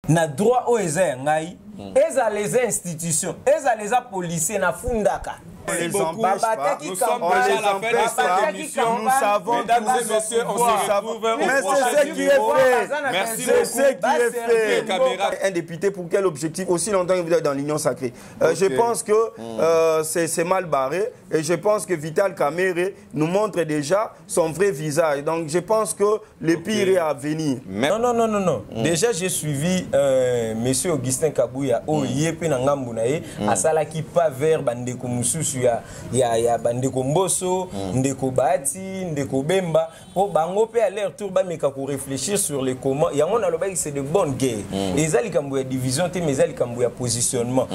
na droit au eza ngai eza les institutions eza les policiers na fundaka. Les empêche pas. Nous sommes déjà à la fin de cette émission. Nous savons, mesdames et messieurs, on se retrouve au prochain numéro. Merci beaucoup. C'est ce qui est fait. Un député pour quel objectif? Aussi longtemps que vous êtes dans l'Union sacrée. Je pense que c'est mal barré et je pense que Vital Kamerhe nous montre déjà son vrai visage. Donc je pense que le pire est à venir. Non. Déjà j'ai suivi monsieur Augustin Kabouya au Yepe na ngambu na ye asalaki pas vers bandeko mususu ya bandeko Mboso, ndeko Bati, ndeko Bemba po bango pe aller tour ba meka ko réfléchir sur les comment yango na loba c'est de bonne guerre. Ezali kambu ya division te mais ezali kambu ya positionnement.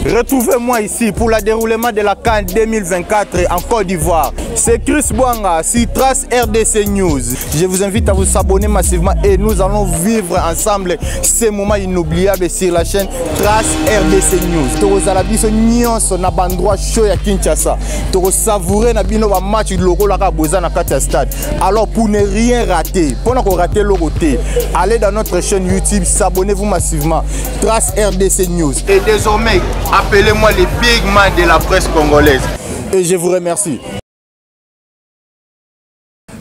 Retrouvez-moi ici pour le déroulement de la CAN 2024 en Côte d'Ivoire. C'est Chris Bouanga sur Trace RDC News. Je vous invite à vous abonner massivement et nous allons vivre ensemble ces moments inoubliables sur la chaîne Trace RDC News. Toro Zalabiso nyonso na bandroit show ya Kinshasa. Toro savourer na bino ba match logo la Kaboza na Katia Stade. Alors pour ne rien rater, pour ne rater le côté, allez dans notre chaîne YouTube, s'abonnez-vous massivement. Trace RDC News. Et désormais, appelez-moi les big man de la presse congolaise. Et je vous remercie.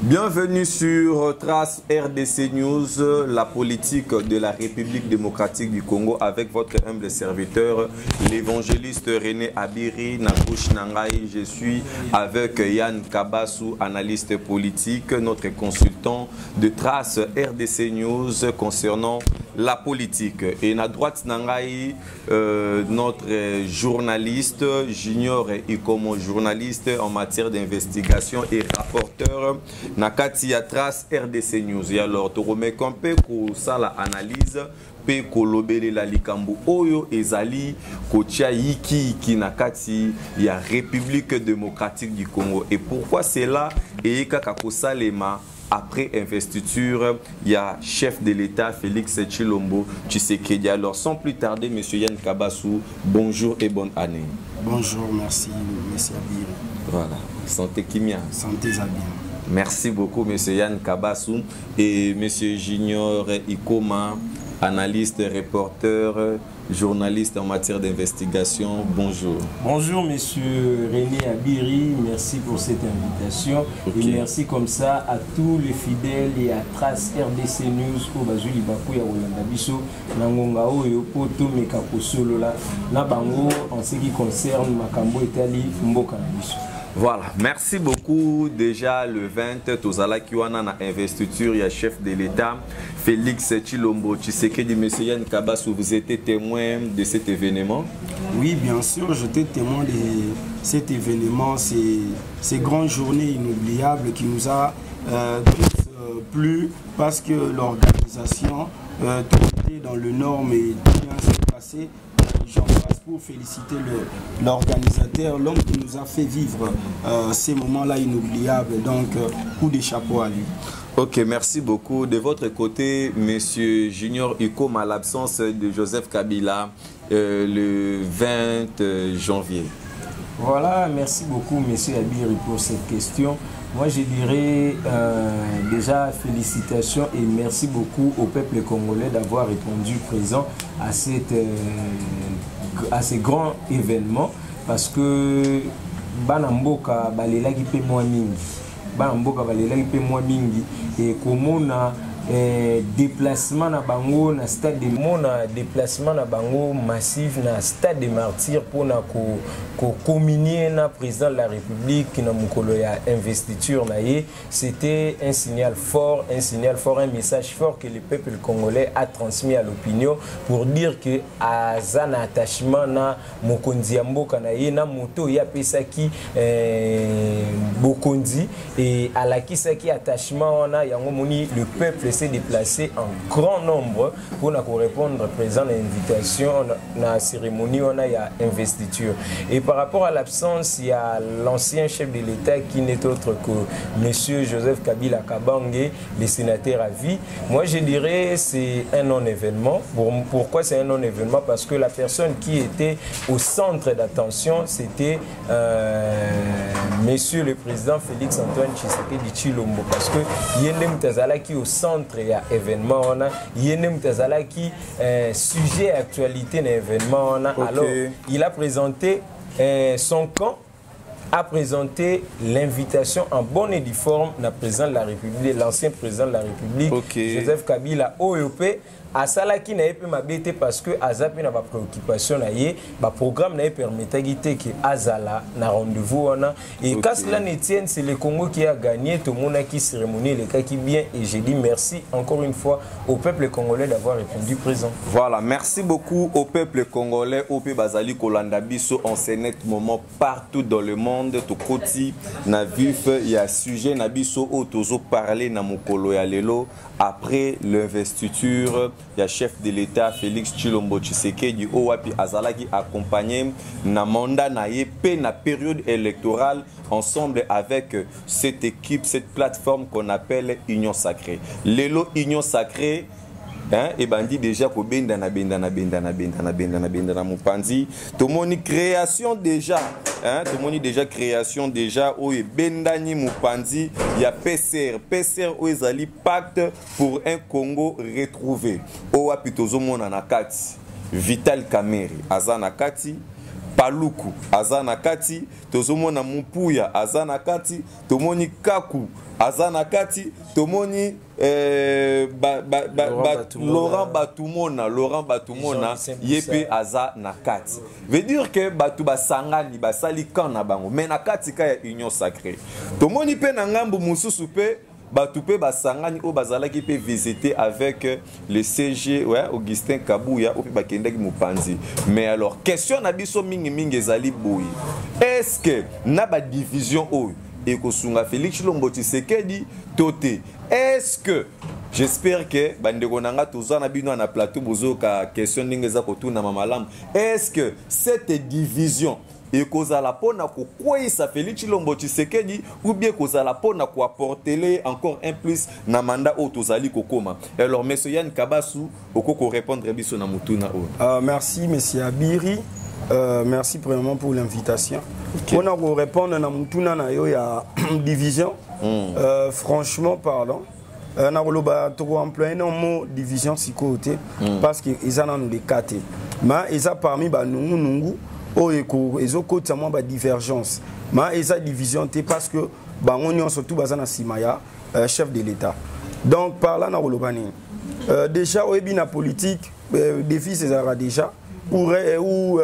Bienvenue sur Trace RDC News, la politique de la République démocratique du Congo avec votre humble serviteur, l'évangéliste René Abiri, Nakouch Nangai. Je suis avec Yann Kabassou, analyste politique, notre consultant de Trace RDC News concernant la politique. Et à droite Nangai, notre journaliste, Junior Ikomo, journaliste en matière d'investigation et rapporteur Nakati à Trace RDC News. Et alors, tu remets qu'on peut ça la analyse, peut kolobele la likambo oyo ezali kotia yiki nakati ya République démocratique du Congo. Et pourquoi c'est là et kaka kosalema après investiture, il y a chef de l'État Félix Tshilombo Tshisekedi. Alors sans plus tarder, monsieur Yann Kabassou, bonjour et bonne année. Bonjour, merci, monsieur Abir. Voilà, santé Kimia. Santé Zabir. Merci beaucoup, monsieur Yann Kabassou et monsieur Junior Ikoma, analyste, reporter, journaliste en matière d'investigation. Bonjour. Bonjour, monsieur René Abiri. Merci pour cette invitation. Et merci comme ça à tous les fidèles et à Trace RDC News pour Bazuli Bakou ya Rolanda Biso, Nangonga Oyo, Poto Mekako Solo la, Nabango en ce qui concerne Makambo Etali, Mboka Biso. Voilà, merci beaucoup. Déjà le 20, Tozala Kiwana na investiture, il y a chef de l'État, Félix Tshilombo Tshisekedi. Monsieur Yann Kabassou, vous étiez témoin de cet événement? Oui, bien sûr, j'étais témoin de cet événement, ces grandes journées inoubliables qui nous a plu parce que l'organisation, tout était dans le norme et tout bien s'est passé. J'en passe pour féliciter l'organisateur, l'homme qui nous a fait vivre ces moments-là inoubliables. Donc, coup de chapeau à lui. Ok, merci beaucoup. De votre côté, monsieur Junior Ikoma, à l'absence de Joseph Kabila, le 20 janvier. Voilà, merci beaucoup, monsieur Abiri, pour cette question. Moi, je dirais déjà félicitations et merci beaucoup au peuple congolais d'avoir répondu présent à ces grands événements parce que Banamboka balela qui paie moins mingi, Banamboka balela qui paie moins mingi et comme on a déplacement na bango na stade de mona déplacement na bango massif na stade de martyrs pour na ko communier na président de la République na mukolo ya investiture na ye. C'était un signal fort, un message fort que le peuple congolais a transmis à l'opinion pour dire que azana attachement na mokonzi ya mboka na ye na moto ya pesaki bokonzi et alakisaki attachement na yango moni le peuple s'est déplacé en grand nombre pour répondre présent à l'invitation à la cérémonie on a investiture. Et par rapport à l'absence, il y a l'ancien chef de l'État qui n'est autre que monsieur Joseph Kabila Kabange, le sénateur à vie. Moi je dirais c'est un non-événement. Pourquoi c'est un non-événement? Parce que la personne qui était au centre d'attention c'était monsieur le président Félix Antoine Tshisekedi Tshilombo, parce que Yende Mutazala qui est au centre centre ya événement on a yene mutazala qui sujet actualité na événement on a. Alors il a présenté son camp a présenté l'invitation en bonne et due forme na président de la République, l'ancien président de la République, Joseph Kabila OEP. Asalaki na yepe mabete parce que azapi na ba préoccupation na ye ba programme na permettait que azala na rendez-vous on et quand cela ne tienne c'est le Congo qui a gagné tout le monde qui cérémonie le cas qui bien et j'ai dit merci encore une fois au peuple congolais d'avoir répondu présent. Voilà, merci beaucoup au peuple congolais au peuple bazali kolanda biso en ce net moment partout dans le monde to koti na vif ya sujet na biso o tozo parler na mokolo ya lelo après l'investiture du chef de l'État Félix Tshilombo Tshisekedi Owapi Azalaki accompagné na mandat na yé na période électorale ensemble avec cette équipe, cette plateforme qu'on appelle Union Sacrée. Lelo Union Sacrée et bandi déjà ko benda na mupanzi to moni création déjà to moni déjà création déjà o benda ni mupanzi ya PCR o ezali pacte pour un Congo retrouvé o apitozo mona na kati Vital Kamerhe azana kati Paluku azana kati tozomona Mupuya azana kati tomoni Kaku azana kati tomoni Laurent Batumona yepe aza na kati veut dire que batu basangani basali kana bango mais na kati ka ya Union Sacrée tomoni pe na ngambu mususu pe Batupe basangani o bazalaki pe visiter avec le CG Augustin Kabouya ou bakendaki mupanzi. Mais alors question na biso mingi ezali boyi. Est-ce que na ba division o et kosunga Félix Tshilombo Tshisekedi toté? Est-ce que j'espère que bandeko nanga tozana bino na plateau bozoka question ndingeza kotuna mamalam. Est-ce que cette division et kozala pona ko kwisa Félix Tshilombo Tshisekedi ou bien kozala pona ko apporter encore un plus na mandat o tozali kokoma. Alors monsieur Yann Kabasu okoko répondre biso na mutuna o. Merci monsieur Abiri. Merci premièrement pour l'invitation. On a répondre na mutuna na yo ya division. Franchement parlant, on a employé un mot division si côté parce que ils en ont des quatre. Mais ils ont parmi ba nungu ils ont ba divergence. Mais ils ont division parce que ba on surtout bazana simaya chef de l'État. Donc par là na rolobani. Déjà au na politique défi César déjà ou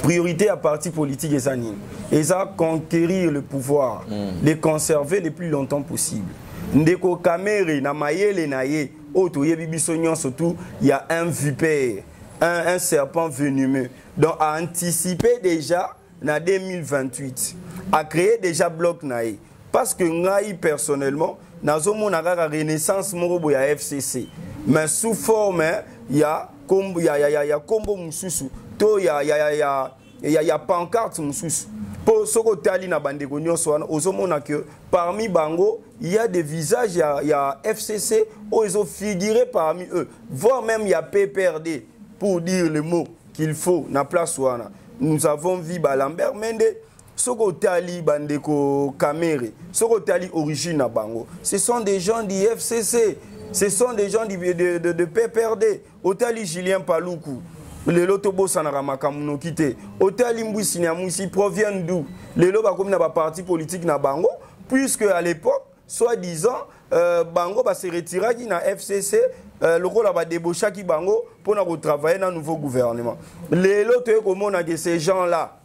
priorité à parti politique et sanine. Ils ont conquérir le pouvoir, les conserver le plus longtemps possible. Ndeko Kamerhe na mayele na ye otoye bibisonyon surtout il y a un vipère, un serpent venimeux. Donc à anticiper déjà en 2028, à créer déjà bloc naï. Parce que ngai personnellement, nazo monaka la renaissance morobo ya FCC, mais sous forme il y a combo mususu, to il y a pancarte mususu. Pour ce que tali na bande gonyo soana, ozomona que parmi bango il y a des visages, il y a FCC où ils ont figuré parmi eux, voire même il y a PPRD pour dire le mot qu'il faut na place soana. Nous avons vu Lambert Mende, Soko Tali Bandeko Kamerhe, Soko Tali Origine na bango. Ce sont des gens du FCC, ce sont des gens de PPRD. Otali Julien Paluku, le Lotobo Sanarama Kamuno Kite, Otali Mbouissi Niamouissi proviennent d'où? Les loba comme na ba parti politique na bango, puisque à l'époque, soi-disant, bango va se retirer na FCC. Le rôle va débaucher qui bango pour nous travailler dans un nouveau gouvernement. Les autres comment que ces gens-là,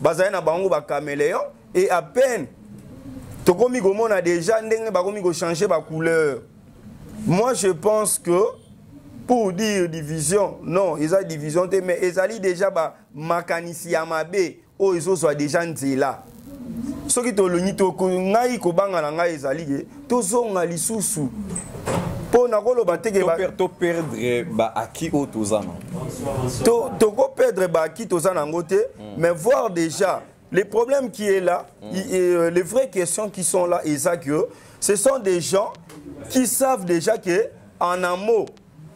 basés na bango ba caméléon et à peine to komi comment a déjà ndenge ba komi ko changer ba couleur. Moi je pense que pour dire division, non, ils ont division mais ils allaient déjà ba makanisia mabe ou ils sont déjà nzela. Ce qui to loni to ko ngai ko banga na ngai ezali to zonga lisusu. To perdre ba aki o tozana. To perdre ba aki tozana ngote, mais voir déjà les problèmes qui est là, les vraies questions qui sont là, et ça que ce sont des gens qui savent déjà que en un mot,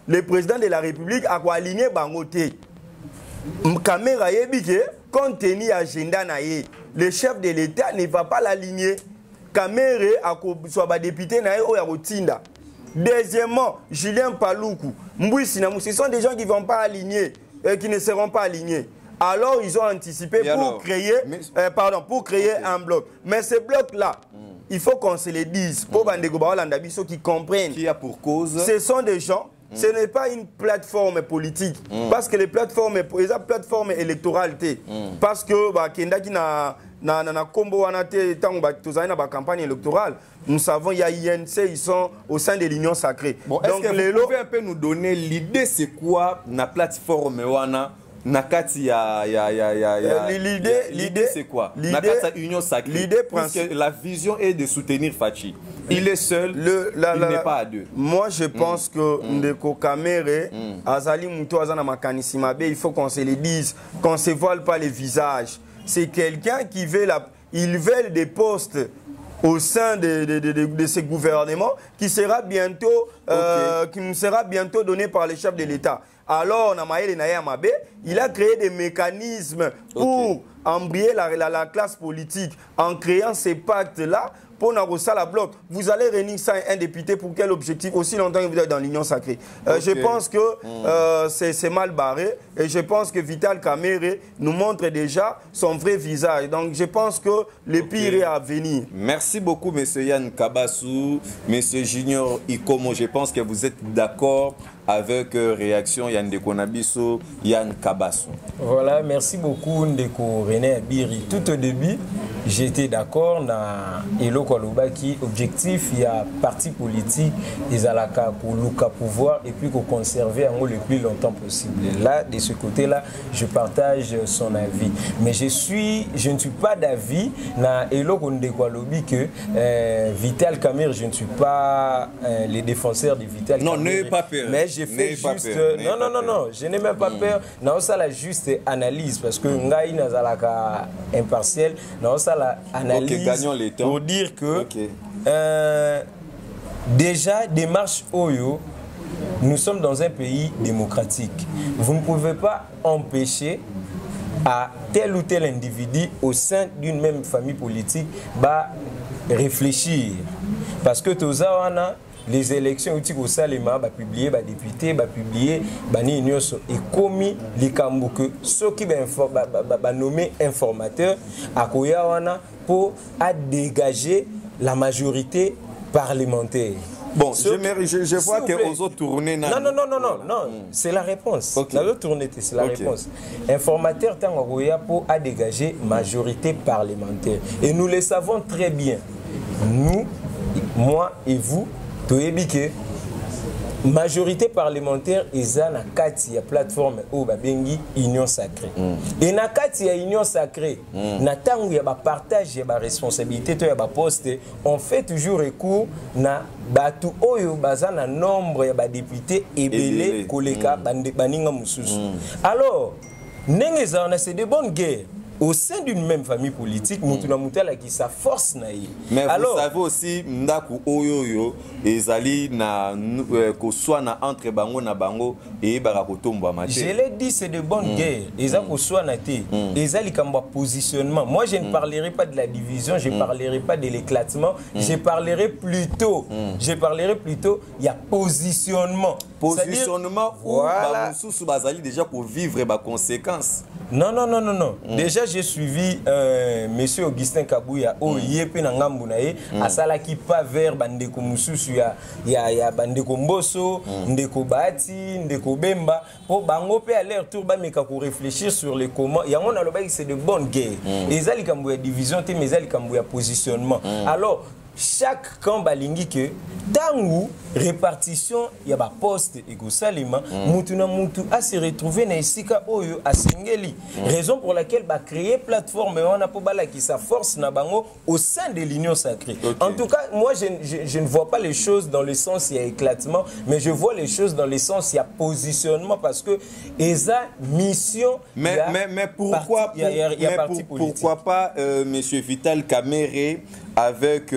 le président de la République a aligné bangote. Caméra yebike compte tenu agenda naie, le chef de l'État ne va pas l'aligner. Kamerhe a soit ba député naie o ya rotinda. Deuxièmement, Julien Paloukou, Mbouy Sinamou, ce sont des gens qui ne vont pas aligner, qui ne seront pas alignés. Alors, ils ont anticipé pour créer, un bloc. Mais ce bloc-là, il faut qu'on se le dise, pour ceux qui comprennent. Qui a pour cause? Ce sont des gens, ce n'est pas une plateforme politique. Parce que les plateformes, les plateformes électorales, parce que Kendaki na combo campagne électorale, nous savons il y a INC, ils sont au sein de l'Union sacrée. Bon, est-ce que vous pouvez un peu nous donner l'idée, c'est quoi la plateforme wana? L'idée c'est quoi? Union sacrée. L'idée principale, la vision est de soutenir Fachi. Il est seul, il n'est pas à deux. Moi je pense que Ndeko Kamere, Azali Mouto Azana Makanisimabe, il faut qu'on se le dise, qu'on ne se voile pas les visages. C'est quelqu'un qui veut des postes au sein de ce gouvernement qui sera bientôt, qui nous sera bientôt donné par les chefs de l'État. Alors, il a créé des mécanismes pour embrayer la classe politique en créant ces pactes-là pour la bloc. Vous allez réunir ça un député pour quel objectif? Aussi longtemps que vous êtes dans l'Union sacrée. Je pense que c'est mal barré et je pense que Vital Kamerhe nous montre déjà son vrai visage. Donc je pense que le pire est à venir. Merci beaucoup, M. Yann Kabassou, M. Junior Ikomo. Je pense que vous êtes d'accord avec réaction Yann Ndeko Nabiso, Yann Kabassou. Voilà, merci beaucoup Ndeko René Abiri. Tout au début, j'étais d'accord na Eloko Alobaki, objectif, il y a parti politique, ils ont pour le pouvoir et puis pour conserver le plus longtemps possible. Là, de ce côté-là, je partage son avis. Mais je ne suis pas d'avis na Eloko Ndeko Alobi que Vital Kamerhe, je ne suis pas les défenseurs de Vital Kamerhe. Non, n'ayez pas peur. Mais j'ai fait juste... Non, je n'ai même pas peur. Non, ça la juste analyse parce que Ngaï n'a pas impartiel. Non, ça la analyse pour dire que déjà, démarche Oyo, nous sommes dans un pays démocratique. Vous ne pouvez pas empêcher à tel ou tel individu au sein d'une même famille politique réfléchir. Parce que Tozawana, les élections où au Salema va publier va député va publier bani nyoso et commis les kambo que ceux qui va nommer informateur à Koyawana pour dégager la majorité parlementaire. Bon, je vois que aux autres tournées. Non, c'est la réponse. La autre tournée, c'est la réponse. Informateur Tangoya pour dégager majorité parlementaire. Et nous le savons très bien. Nous, moi et vous, que majorité parlementaire eza na kati ya plateforme o babengi Union sacrée. Et na kati ya Union sacrée, na tangu ya ba partage ya ba responsabilité to ya ba poste, on fait toujours recours na batu oyo bazana nombre ya ba députés ebele koleka baninga mususu. Alors, nengeza on a c'est de bonnes guerres. Au sein d'une même famille politique, qui sa force naïe. Mais alors, vous savez aussi, Ndaku Oyoyo, Ezali na soit na entre bango na bango et barakotomba maté. Je l'ai dit, c'est de bonnes guerres. Ezali soit na té. Ezali comme positionnement. Moi, je ne parlerai pas de la division, je ne parlerai pas de l'éclatement, je parlerai plutôt. Il y a positionnement. Positionnement où Bamousou Bazali déjà pour vivre les conséquences. Non. Déjà, j'ai suivi monsieur Augustin Kabouya au Yépe Nangambunaye à Salaki pas vers Bandeko Moussousou ya Bandeko Mbosso, Ndeko Bati, Ndeko Bemba pour bango pe aller-retour bameka pour réfléchir sur les comment. Il y a on a le bail c'est de bonnes guerres. Et Zali Kambouya division te mais Zali Kambouya positionnement. Alors chaque camp balingi que tangu répartition il y a ba poste et go salima mutu na mutu a se retrouver na esika oyo a singeli raison pour laquelle ba créer plateforme on a pour bala qui sa force na bango au sein de l'Union sacrée. En tout cas moi je ne vois pas les choses dans le sens il y a éclatement mais je vois les choses dans le sens il y a positionnement parce que esa mission mais pourquoi pas monsieur Vital Kamerhe avec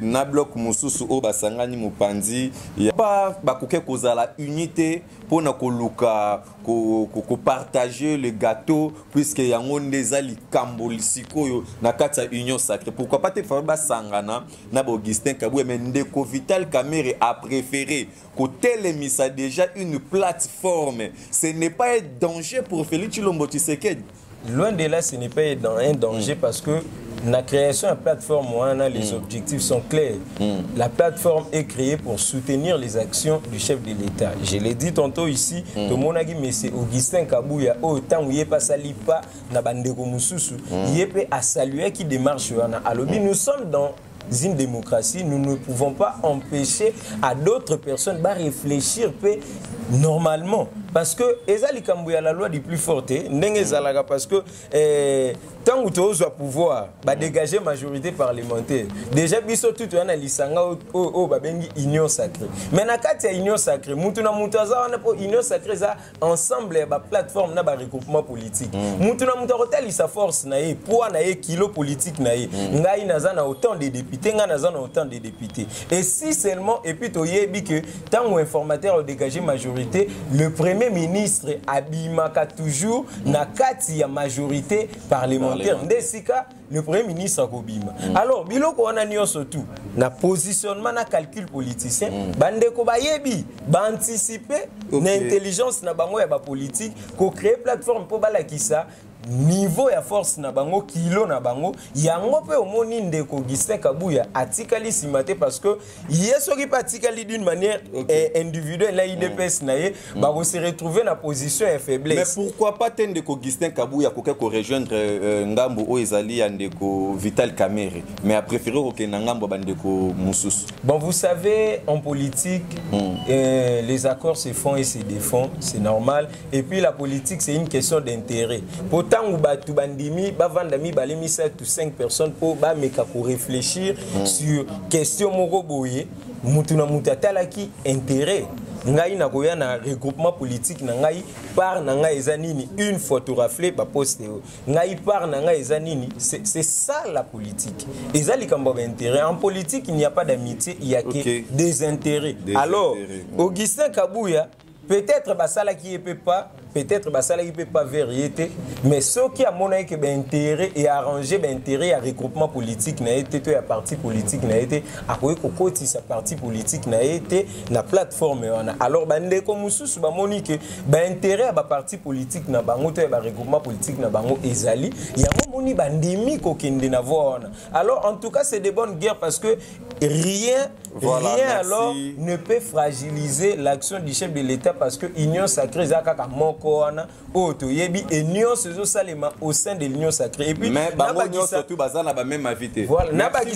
Nablok Moussousou au Basangani Mupandi. Il n'y a pas la unité pour nous partager le gâteau, puisque il y a des ali kambolisiko na kata union sacrée. Pourquoi pas te faire Basangana, na Augustin Kabouya, mais Ndeko Vital Kamerhe a préféré que Télémis a déjà une plateforme. Ce n'est pas un danger pour Félix Tshilombo Tshisekedi. Loin de là, ce n'est pas un danger parce que la création de la plateforme, les objectifs sont clairs. La plateforme est créée pour soutenir les actions du chef de l'État. Je l'ai dit tantôt ici, tout le monde a dit, mais c'est Augustin Kabouya, autant où il n'y a pas sali pas, na bandeko mususu, il y a pas à saluer qui démarche. Alors, nous sommes dans une démocratie, nous ne pouvons pas empêcher à d'autres personnes de réfléchir normalement. Parce que Ezali Kambouya, la loi du plus fort, parce que tant que tu as pouvoir dégager majorité parlementaire, déjà, biso tout on a l'isanga au babengi union sacrée. Mais na kati ya union sacrée, mutuna mutaza on a union sacrée ça ensemble ba plateforme na ba regroupement politique. Mutuna mutarotel sa force na ye, poids na ye, kilo politique na ye. Ngai naza na autant de députés, ngai naza na autant de députés. Et si seulement et puis to yebi que tant que informateur a dégagé majorité, le premier ministre abimaka toujours na kati ya majorité parlementaire. Ndesika le premier ministre akobima. Alors biloko wana nyonso tout na positionnement na calcul politicien bandeko bayebi ba anticiper na intelligence na bango ya ba politique ko créer plateforme pour balakisa niveau ya force na bango kilo na bango yango pe omoni ndeko Augustin Kabouya atikali simate parce que yesoki pa atikali d'une manière individuelle la IDPS na ye ba se retrouver na position de faiblesse. Mais pourquoi pas ndeko Augustin Kabouya ko rejoindre ngambo o ezali ya ndeko Vital Kamerhe mais a préféré que ngambo bandeko Moussousou? Bon, vous savez en politique les accords se font et se défont, c'est normal, et puis la politique c'est une question d'intérêt. Tant ou batu bandimi ba vandami balemi 7 ou 5 personnes pour ba meka ko réfléchir sur question moko boye mutuna mutatala ki intérêt ngai na koya na regroupement politique na ngai par na ngai ezanini une photo raflée ba poster ngai par na ngai ezanini c'est ça la politique ezali kamba intérêt en politique il n'y a pas d'amitié il y a que des intérêts. Alors Augustin Kabouya peut-être basala qui peut pas, peut-être basala qui peut pas vérité, mais ce qui a mon que intérêt et arrangé intérêt à regroupement politique n'a été tout à parti politique n'a été à quoi côté sa parti politique n'a été la plateforme alors bande comme sous ba monique intérêt à parti politique na bango to ba regroupement politique na bango ezali ya moni bandimi ko kende na voana. Alors en tout cas c'est de bonnes guerres parce que rien alors ne peut fragiliser l'action du chef de l'État parce que l'union sacrée zaka moko wana oto yebi et union sezo salema au sein de l'union sacrée et puis mais bango surtout bazana ba même invité. Voilà, merci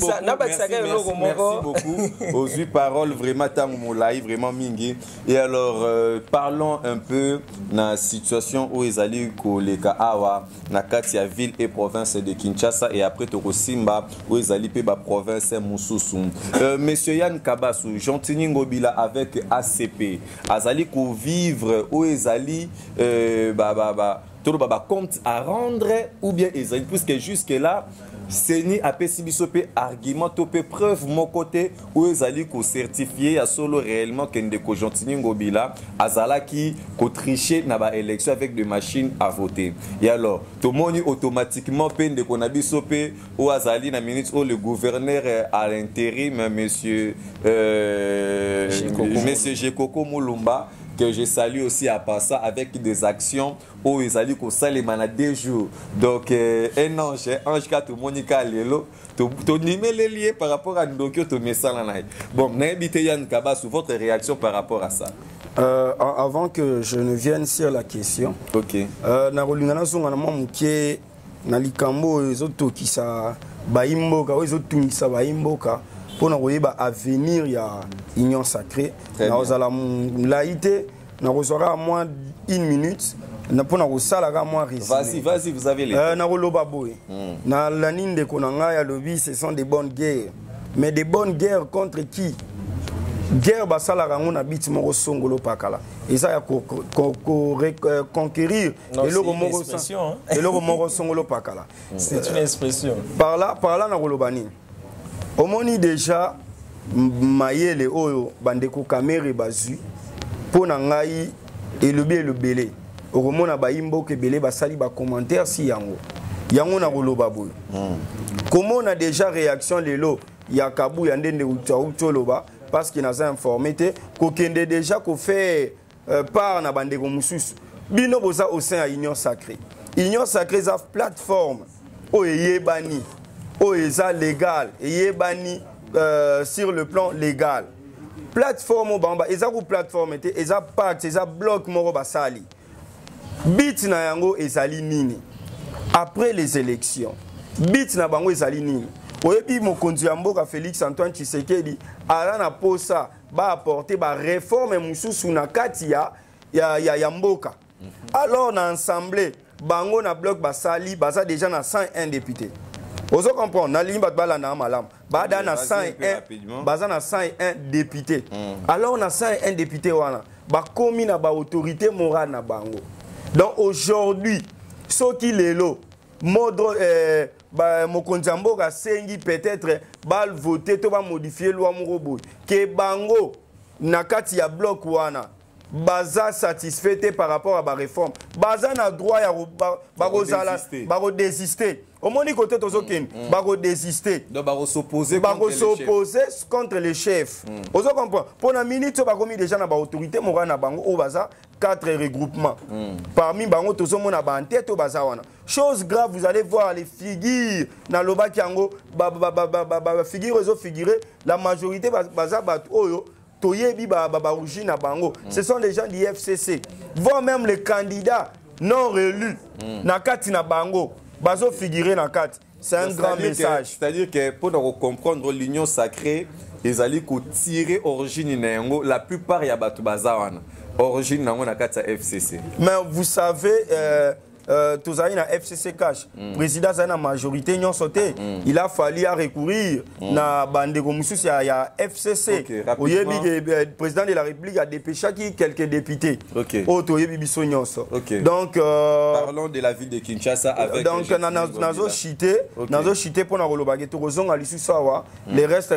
beaucoup aux huit paroles vraiment tango molai vraiment mingi. Et alors parlons un peu na situation où ezali ko leka awa na kati ya ville et province de Kinshasa et après to Simba où ezali pe ba province Moussousou. Monsieur Yann Kabassou, Jontini Ngobila avec ACP, azali ko vivre où ezali tout le compte à rendre ou bien ezali puisque jusque là Seni a pessimisopé argument topé preuve mon côté où ezali ko certifié à solo réellement que ndeko Jontini Ngobila azala qui ko tricher na ba élection avec des machines à voter. Et alors tout le monde automatiquement peine de qu'on a bisopé ou azali na minute où le gouverneur à l'intérim monsieur Jekoko Mulumba que je salue aussi à passer avec des actions où ils allaient au Salimana 2 jours. Donc, un ange qui Monica Lelo, tu les liés par rapport à Ndokyo, tu mets ça là. Bon, n'habitez Yann Kabassou, votre réaction par rapport à ça? Avant que je ne vienne sur la question, Narolingana Zonganama Mouké, Nalikambo, les autres qui sa Baimboka, les autres qui sa Baimboka. Pour nous avenir il y a union sacrée nous allons laïté nous aura moins une minute pour nous salaga moins vas-y vous avez les na la ligne de konanga ya lobby ce sont des bonnes guerres mais des bonnes guerres contre qui guerre basala ngona biti moko songolo pakala et ça ya conquérir et le moko songolo pakala c'est une expression par là na kolobani omoni déjà mayele oyo bandeko kamere bazu pona ngai elobele okomona bayimboka ebele basali ba commentaire si yango na koloba boyo komona déjà réaction lelo ya kabu ya ndende utoloba parce qu'il n'a informé kokende déjà ko fait part na bandeko mususu bino boza au sein à Union Sacrée. Union Sacrée est une plateforme où yebani où est légal yebani sur le plan légal. Plateforme au bamba eza ko plateforme eza pacte eza bloc moro basali. Bit na yango ezali nini après les élections. Bit na bango ezali nini. Oyebi mokonzi ya mboka Félix Antoine Tshisekedi ala na posa ba apporter ba réforme mususu na kati ya mboka. Alors na assemblée bango na bloc basali baza déjà na 101 députés. Ozo comprendre na limba bala na malam bada na 101 baza na 101 députés. Alors na 101 députés wana ba komi na ba autorité morale na bango. Donc aujourd'hui soki lelo modro mokonzi mboka sengi peut-être bal voter to ba modifier loi morobo ke bango na kati ya bloc wana baza satisfait par rapport à la réforme. Baza na droit ya baro désister. Au moni côté tozoken baro désister. Donc baro s'opposer contre les chefs. Ozo comprendre. Pour la minute bako mi déjà na ba autorité morale na bango o baza 4 regroupements. Parmi bango tozomona ba tête o baza wana. Chose grave, vous allez voir les figures dans loba kiango figure ozo figurer la majorité baza bat oyo ce sont les gens du FCC. Voire même les candidats non élus. Nakati na bango. Bazo figurer nakati. C'est un grand message. C'est-à-dire que pour comprendre l'union sacrée, ils allaient tirer origine nango. La plupart y a batu bazawana. Origine nango nakati FCC. Mais vous savez, tous na FCC cash. Président na majorité nyon sauté. Il a fallu recourir na bandeko mususu ya FCC. Le président de la République a dépêché quelques députés. Auto yebi biso nyonso. Donc parlons de la ville de Kinshasa avec donc nazo chité pour na rolobage to kozonga lisu sawa. Les restes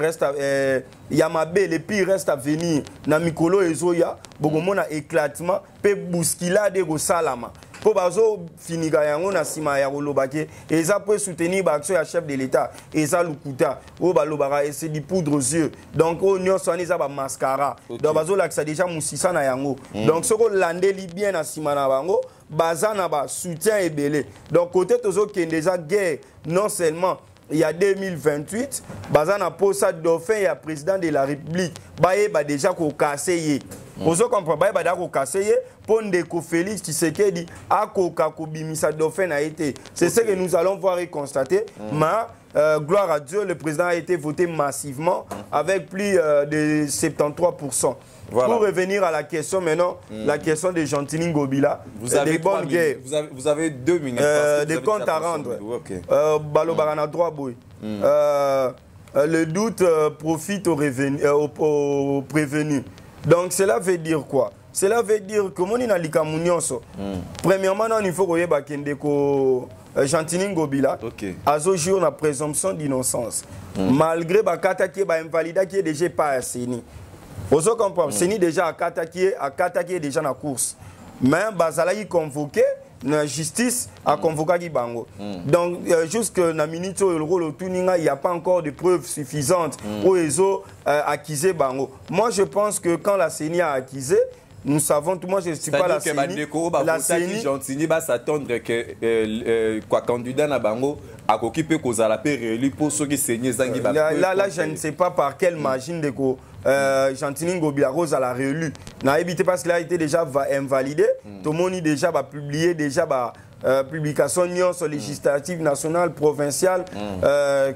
yamabe les pires restent à venir. Na mikolo ezoya bogomona éclatement pe bousculade go salama. Pour bazo finiga yango na sima ya kolobake et ça peut soutenir l'action ya chef de l'état et ça lukuta o balobara et c'est du poudre aux yeux donc o nyonso ani za ba mascara donc bazo laksa déjà musisa na yango donc ce ko landeli bien na sima na bango baza na ba soutien ebele donc côté tozo ken déjà guerre non seulement il y a 2028 baza na posa dauphin ya président de la République baye ba déjà ko kasser Ozo comprend ba ba da ko kasser Pondeko Félix Tshisekedi a koka kobimisa dauphin a été. C'est ce que nous allons voir et constater. Mais gloire à Dieu, le président a été voté massivement avec plus de 73%. Voilà. Pour revenir à la question maintenant, la question de Gentini Ngobila, vous avez des bonnes guerres. Vous avez 2 minutes. Des comptes à rendre. Balobarana droit boy. Le doute profite aux prévenus. Donc cela veut dire quoi? Cela veut dire que mon inalika munyonso. Premièrement, il faut que Gentini Ngobila a ce jour la présomption d'innocence. Malgré bakata qui est invalidé qui est déjà pas assigné. Vous comprenez? C'est déjà à kata qui est déjà en course. Mais bazala yi convoqué la justice a convoqué Bango. Donc jusqu'à la minute où il n'y a pas encore de preuves suffisantes où ils ont accusé Bango. Moi je pense que quand la CENI a accusé, nous savons, tout moi je ne suis pas la CENI. La CENI Gentini va s'attendre que quoi candidat na Bango a occupé cause à la réélu pour ceux qui CENI zangi. Là je ne sais pas par quelle machine de Gentini Ngobila Rose à la réélu. N'a évité parce qu'il a été déjà invalidé. Tout le monde a déjà publié déjà publication sur législative nationale, provinciale,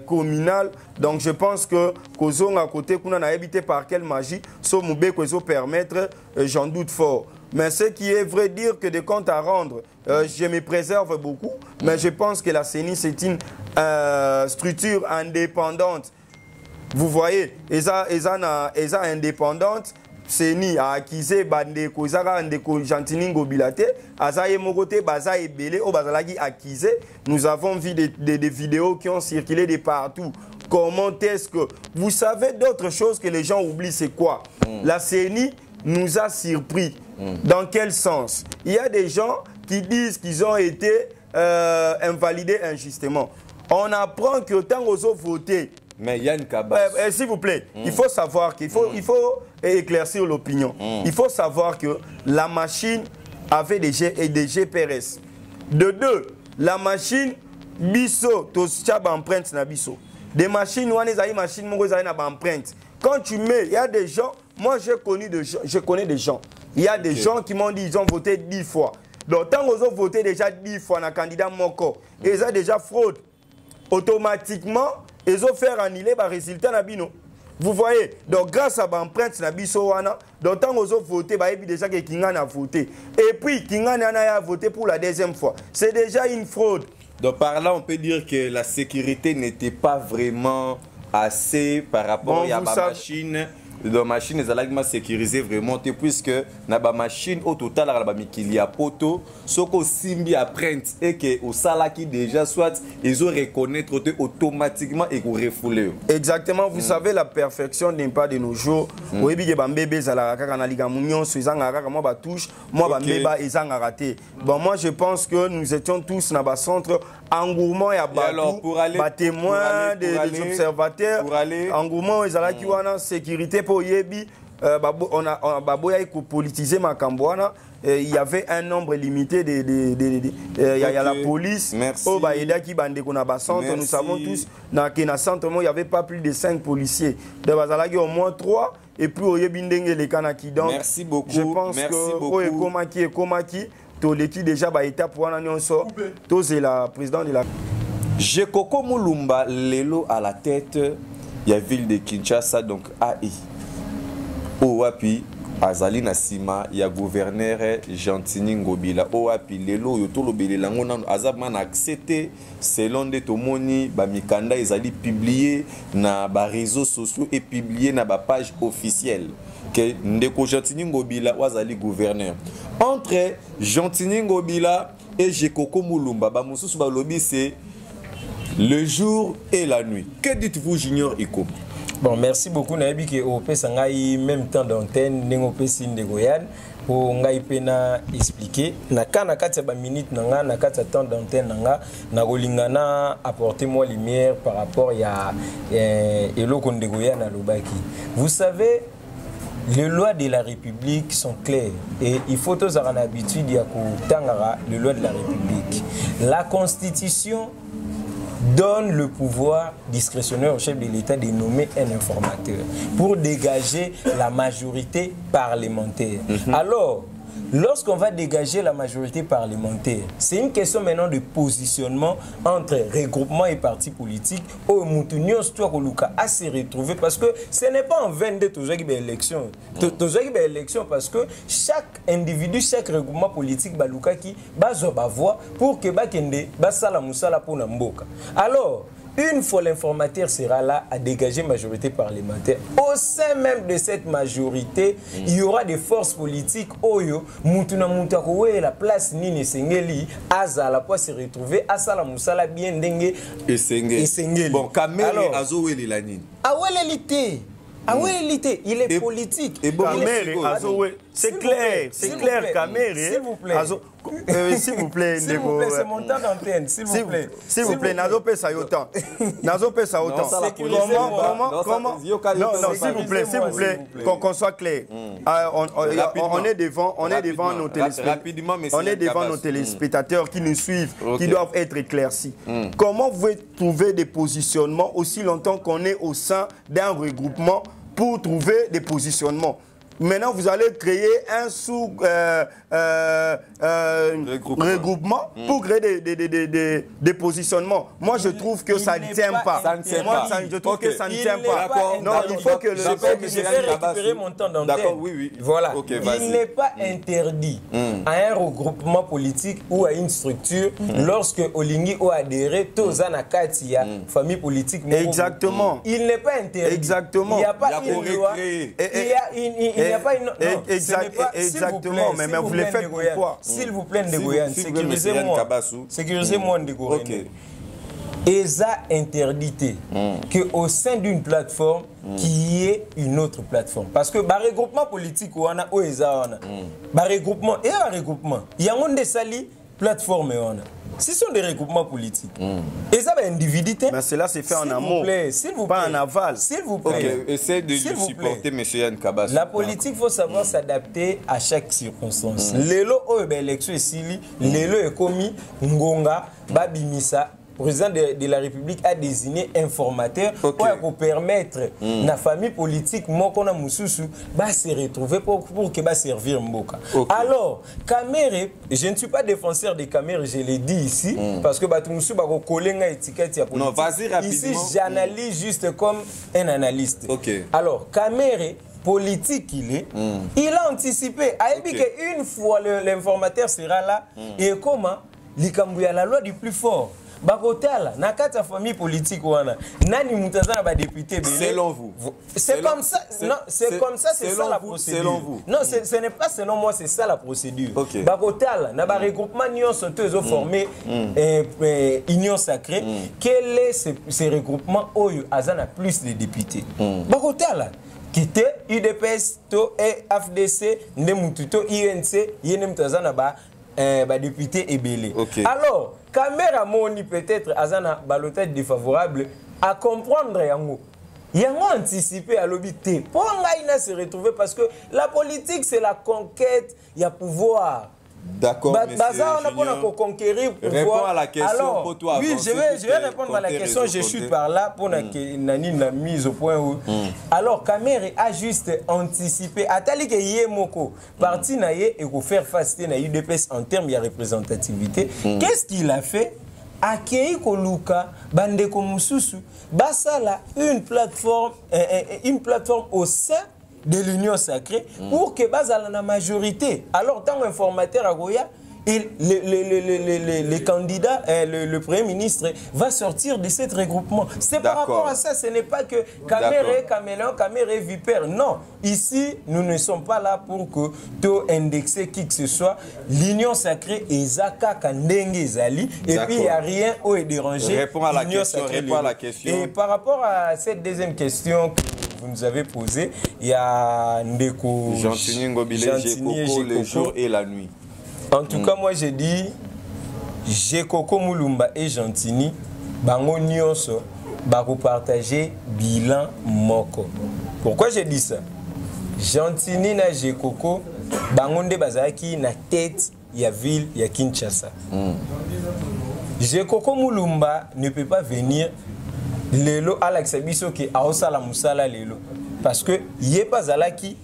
communale. Donc je pense que Kozong à côté qu'on a évité par quelle magie, ce moubé Kozo permettre, j'en doute fort. Mais ce qui est vrai dire que des comptes à rendre, je me préserve beaucoup, mais je pense que la CENI c'est une structure indépendante. Vous voyez, eza indépendante. CENI a accusé Bandeko Zara Ndeko Gentini Ngobila te azaye mokote baza ebele o bazalaki accusé. Nous avons vu des vidéos qui ont circulé de partout comment est-ce que... Vous savez d'autres choses que les gens oublient, c'est quoi? La CENI nous a surpris. Dans quel sens? Il y a des gens qui disent qu'ils ont été invalidés injustement. On apprend que tant aux autres votés... Mais il y a une cabane. S'il vous plaît, il faut savoir qu'il faut, il faut éclaircir l'opinion. Il faut savoir que la machine avait des GPRS. De deux, la machine, biso, toschab empreinte na biso. Des machines, on a des machines, on a des empreintes. Quand tu mets, il y a des gens, moi je connais des gens. Il y a des gens qui m'ont dit qu'ils ont voté 10 fois. Donc tant qu'ils ont voté déjà 10 fois dans le candidat Moko, ils ont déjà fraude. Automatiquement, ils ont fait annuler le résultat Nabino. Vous voyez, donc grâce à l'empreinte Nabiso Wana, donc tant qu'ils ont voté, bah, déjà que Kingan a voté. Et puis Kingan a voté pour la deuxième fois. C'est déjà une fraude. Donc par là, on peut dire que la sécurité n'était pas vraiment assez par rapport à la machine. La machine est sécurisée vraiment, puisque la machine au total, il y a poto, ce qu'on simbi apprenti et que au salaki déjà soit ils ont reconnaître automatiquement et qu'on refoule. Exactement, vous savez la perfection n'est pas de nos jours. Oui, bien bébé zalaka kana liga munyon suizanga moi ba touche, moi ba mbeba ezanga raté. Bon moi je pense que nous étions tous dans le centre engouement et pour aller témoins des observateurs engouement ezalaki wana sécurité pour yebi on a baboya ko politiser makambwana. Il y avait un nombre limité il y a la police au baïda qui bande qu'on a centre. Nous savons tous dans le centre il y avait pas plus de 5 policiers de bazalaki au moins 3 et puis au yebindenge les kanaki. Donc merci beaucoup. Je pense que komaki toleki déjà ba étape wana nyonso tozela la président de la Jekoko Mulumba lelo à la tête il y a ville de Kinshasa donc AI Owapi azali na sima ya gouverneur Gentini Ngobila Owapi lelo yo tolo belela ngona azabma na accepté selon de tomoni ba mikanda ezali publié na ba réseaux sociaux et publié na ba page officielle que ndeko Gentini Ngobila wazali gouverneur entre Gentini Ngobila et Jekoko Mulumba ba mususu ba lobi c'est le jour et la nuit. Que dites-vous Junior Iko? Bon, merci beaucoup Nabi que au Sangai même temps d'antenne nengo pesi ndegoyan pour ngai pena expliquer na kana kati ba minute nanga na kati temps d'antenne nanga na kolingana apporter moi lumière par rapport ya eloko ndegoyan na lobaki. Vous savez, les lois de la République sont claires et il faut tous avoir l'habitude de tangara les lois de la République. La Constitution donne le pouvoir discrétionnaire au chef de l'État de nommer un informateur pour dégager la majorité parlementaire. Alors, lorsqu'on va dégager la majorité parlementaire, c'est une question maintenant de positionnement entre regroupement et partis politiques où Moutounion à se retrouver parce que ce n'est pas en 22 élections. Élection parce que chaque individu, chaque regroupement politique baluka qui bazoba voix pour que bakende basala musala pour namboka. Alors, une fois l'informateur sera là à dégager majorité parlementaire, au sein même de cette majorité, il y aura des forces politiques. Oyo, Mutuna Mutakowe, la place Nini Sengeli, Azala pour se retrouver, Asala Musala bien dengue et Sengeli. Bon, Kamere Azowe Lilanine. Ah ouais, l'élité. Ah oui, il est politique. Et bon, c'est clair, Kamere. S'il vous plaît. S'il vous plaît, c'est mon temps d'antenne, s'il vous plaît. S'il vous plaît, Nazo paie ça autant. Nazo paie ça autant. Comment non, s'il vous plaît, qu'on soit clair. On est devant nos téléspectateurs. On est devant nos téléspectateurs qui nous suivent, qui doivent être éclaircis. Comment vous pouvez trouver des positionnements aussi longtemps qu'on est au sein d'un regroupement pour trouver des positionnements? Maintenant, vous allez créer un regroupement pour créer des positionnements. Moi, je trouve que ça ne tient pas. Je trouve que ça ne tient pas. Non, il faut que je vais récupérer mon temps d'antenne. D'accord, oui. Voilà. Il n'est pas interdit à un regroupement politique ou à une structure lorsque Olingi a adhéré tous à Nakatia, famille politique. Exactement. Il n'est pas interdit. Exactement. Il n'y a pas une loi. Il n'y a pas une... Exactement, mais vous le faites pourquoi? S'il vous plaît, Ndegoyan, sécurisez-moi. Sécurisez-moi, Ndegoyan. ESA interdité qu'au sein d'une plateforme, qu'il y ait une autre plateforme. Parce que le regroupement politique, on a ESA, le regroupement, et un regroupement, il y a un des sali plateforme. Ce sont des regroupements politiques. Et ça va individualité. Mais cela s'est fait en amont, pas en aval. S'il vous plaît. Ok, essayez de le supporter, M. Yann Kabas. La politique, il faut savoir s'adapter à chaque circonstance. Lelo, l'élection est sili, lelo est commis, ngonga, babimisa. Le président de la République a désigné informateur pour permettre la famille politique Mokona Moussousou de se retrouver pour que servir Mboka. Alors, Kamere, je ne suis pas défenseur de Kamere, je l'ai dit ici, parce que Batumoussou va coller une étiquette politique. Non, vas-y rapidement. Ici, j'analyse juste comme un analyste. Alors, Kamere, politique il a anticipé. Une fois l'informateur sera là, et comment l'ikambouya la loi du plus fort. Bakotala, nakata famille politique wana, nani mutazana ba député belé. Selon vous. C'est comme ça. Non, c'est comme ça, c'est ça la procédure. Selon vous. Non, ce n'est pas selon moi, c'est ça la procédure. Bakotala, na ba regroupement union sont formé union sacrée. Quel est ce regroupement oyo azana plus de députés? Bakotala qui était UDPS to et FDC ndemututo INC yene mutazana ba député ebélé. Alors Caméra moni peut-être azana balotage défavorable à comprendre yango. Yango anticipé à l'obité. Pour ngaina se retrouver parce que la politique c'est la conquête, il y a pouvoir. D'accord, on a conquérir réponds à la question. Alors, pour toi, oui, je vais répondre à la question. Je suis par là pour la mise au point où. Alors, Kamere a juste anticipé. Atali que Yemoko, parti naïe et pour faire face à UDPS en termes de représentativité. Qu'est-ce qu'il a fait? Akei Koluka, Bandeko Moussousou, Basala, une plateforme au sein de l'union sacrée pour que Bazala la majorité. Alors, tant informateur à Goya, le candidat, le Premier ministre va sortir de ce regroupement. C'est par rapport à ça, ce n'est pas que Kamere, Caméléon, Kamere, Vipère. Non, ici, nous ne sommes pas là pour que tout indexer qui que ce soit. L'union sacrée est Zaka Kandenge Zali. Et puis, il n'y a rien où est dérangé. Réponds à la question. Et par rapport à cette deuxième question que vous nous avez posée, il y a Ndeko Gentini Ngobile, Jekoko, le jour et la nuit. En tout cas, moi j'ai dit, Jekoko Mulumba et Gentini, bango nyonso, bako partager bilan moko. Pourquoi j'ai dit ça? Gentini na Jekoko, bango nde bazaki na tête ya ville ya Kinshasa. Jekoko Mulumba ne peut pas venir lelo Alex Abiso ki aosala musala lelo parce que yé pas zalaki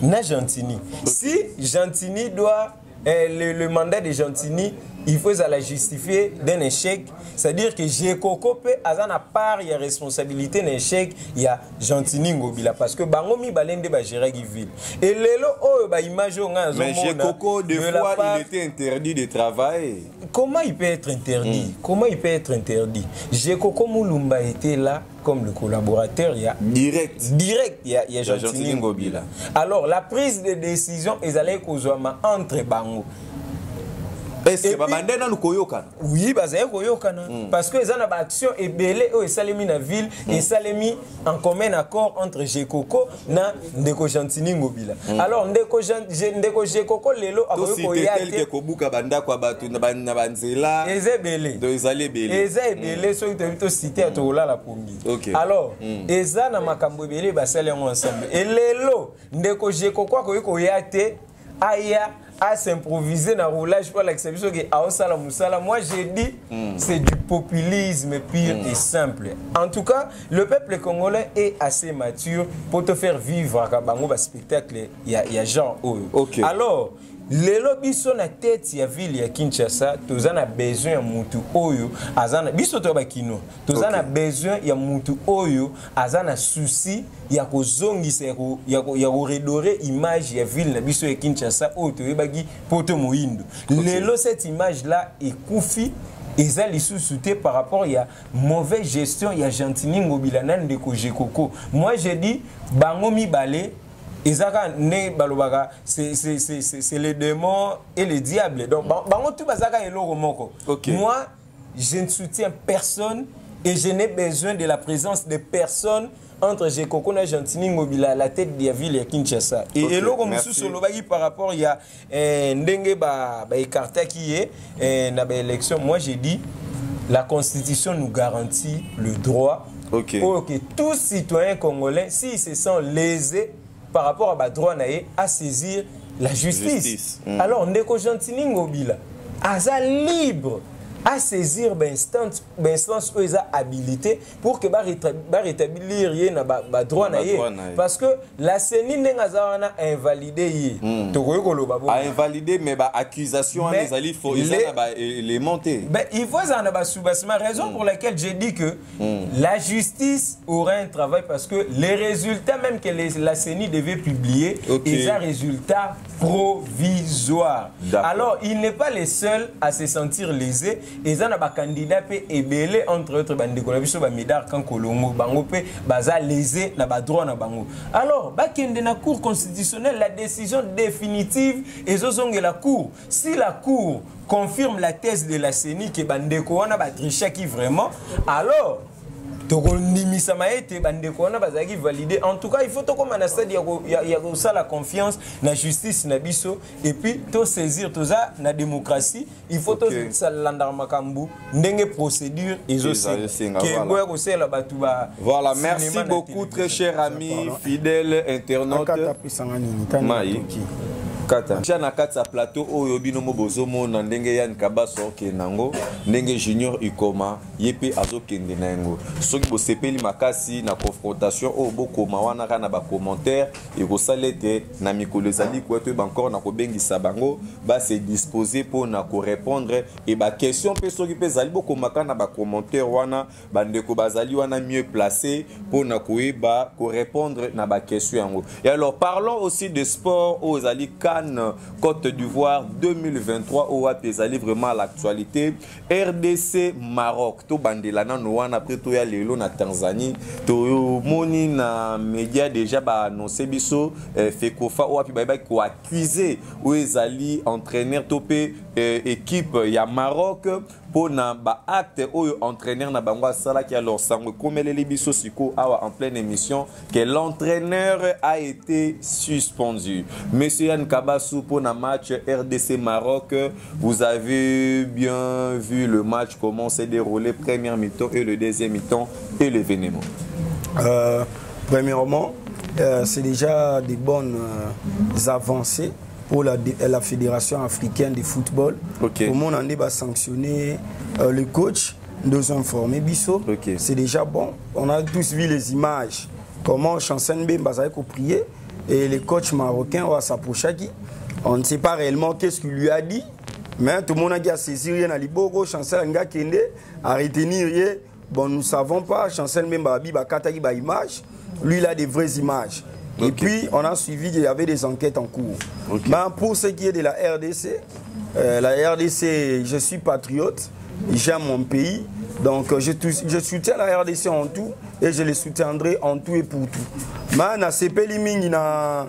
na Gentini. Si Gentini doit le mandat de Gentini, il faut la justifier d'un échec. C'est-à-dire que Jekoko peut avoir une part, il y a responsabilité d'un échec, il y a Gentini Ngobila. Parce que Bangomi Balende va gérer la ville. Et Lelo, mais Jekoko, deux fois, il était interdit de travailler. Comment il peut être interdit? Comment il peut être interdit? Jekoko Mulumba était là comme le collaborateur, il y a direct, il y a Gentini Ngobila. Alors, la prise de décision, ils allaient Kozouama entre Bango. Est-ce que Babandena nous koyoka? Oui, bazaye koyoka parce que ils ont une action et belé et salemi na ville et salemi en commun accord entre Jekoko na Ndeko Gentini Ngobila. Alors Ndeko Jekoko lelo akoyoka tel que kobuka banda kwa batu na banzela eze belé. Do ezali belé. Eze belé so to cité atola la pongi. Alors eza na makambo belé basale ensemble. Et lelo Ndeko Jekoko akoyoka te aya à s'improviser dans le roulage pour l'exception que Aosala Moussala. Moi j'ai dit c'est du populisme pur et simple. En tout cas, le peuple congolais est assez mature pour te faire vivre un spectacle. Il y a genre. Alors, les lobbies sont à tête de la ville de Kinshasa. Tous en a besoin de Moutou Oyo. Biso to bakino. Tous en a besoin de Moutou Oyo. Azana souci. Il y a redorer image de la ville de Kinshasa. Cette image là est coufie. Ils ont les sous-soutés par rapport à la mauvaise gestion. Il y a Gentini Ngobila de Jekoko. Moi j'ai dit Bangomi Balé. C'est les démons et les diables. Donc, moi, je ne soutiens personne et je n'ai besoin de la présence de personne entre Jekoko et Gentini Ngobila, la tête de la ville de Kinshasa. Et là, comme je par rapport, il y a Ndenge écarté qui est dans l'élection. Moi, j'ai dit, la Constitution nous garantit le droit pour que tout citoyen congolais, s'il se sent lésé par rapport à droit à saisir la justice. Alors, Ndeko Gentini Ngobila, Aza libre à saisir l'instance où ils ont habilité pour que rétablir le droit. Parce que la CENI n'a invalidé. A invalidé, mais l'accusation il faut les monter. Il faut en raison pour laquelle j'ai dit que la justice aura un travail parce que les résultats même que la CENI devait publier, ils ont un résultat provisoire. Alors, il n'est pas les seuls à se sentir lésés. Et ça, les candidats ébélés entre autres, lésés na droit na bango. Alors, dans la Cour constitutionnelle, la décision définitive est la Cour. Si la Cour confirme la thèse de la CENI que Bandeko wana batricha qui vraiment, alors validé. En tout cas, il faut que la confiance dans la justice et puis tout saisir tout ça la démocratie. Il faut que ça procédure et voilà, merci beaucoup très cher ami fidèle internaute. Kata. Jana kata plateau oyo binomo bozomo na ndenge Yann Kabaso kenango ndenge Junior Ikoma yepe azokende nango soki bo sepeli makasi na confrontation o bokoma wana kana ba commentaire et ko salete na mikolo ezali ko to ba encore na ko bengisa bango ba se disposer pour na ko répondre et ba question pe soki pe zali bokoma kana ba commentaire wana bandeko bazali wana mieux placé pour na ko eba ko répondre na ba question yango. Et alors parlons aussi de sport aux zali Côte d'Ivoire 2023 au Apesali vraiment à l'actualité. RDC Maroc to bandelana no wana après to ya lelo na Tanzanie to moni na média déjà ba annoncé biso Fekofa o api ba ko accuser o ezali entraîneur topé équipe ya Maroc pour na ba acte ou entraîneur na bango sala qui alors sango komeleli biso siko awa en pleine émission que l'entraîneur a été suspendu. Monsieur Yann Kabasu pour na match RDC Maroc, vous avez bien vu le match comment s'est déroulé première mi-temps et le deuxième mi-temps et l'événement. Premièrement, c'est déjà des bonnes avancées pour la Fédération africaine de football. Tout le monde a sanctionné le coach, nous informer Bissot. C'est déjà bon. On a tous vu les images, comment Chancel Mbemba a prié et le coach marocain va s'approcher. On ne sait pas réellement qu'est-ce qu'il lui a dit, mais tout le monde a dit à saisir rien à Libogo, Chancel Nga Kende, à retenir rien. Bon, nous ne savons pas, Chancel Mbemba a katagi ba image, lui il a des vraies images. Et puis, on a suivi qu'il y avait des enquêtes en cours. Mais pour ce qui est de la RDC, je suis patriote, j'aime mon pays, donc je soutiens la RDC en tout et je les soutiendrai en tout et pour tout. Mais dans ces pays, il y a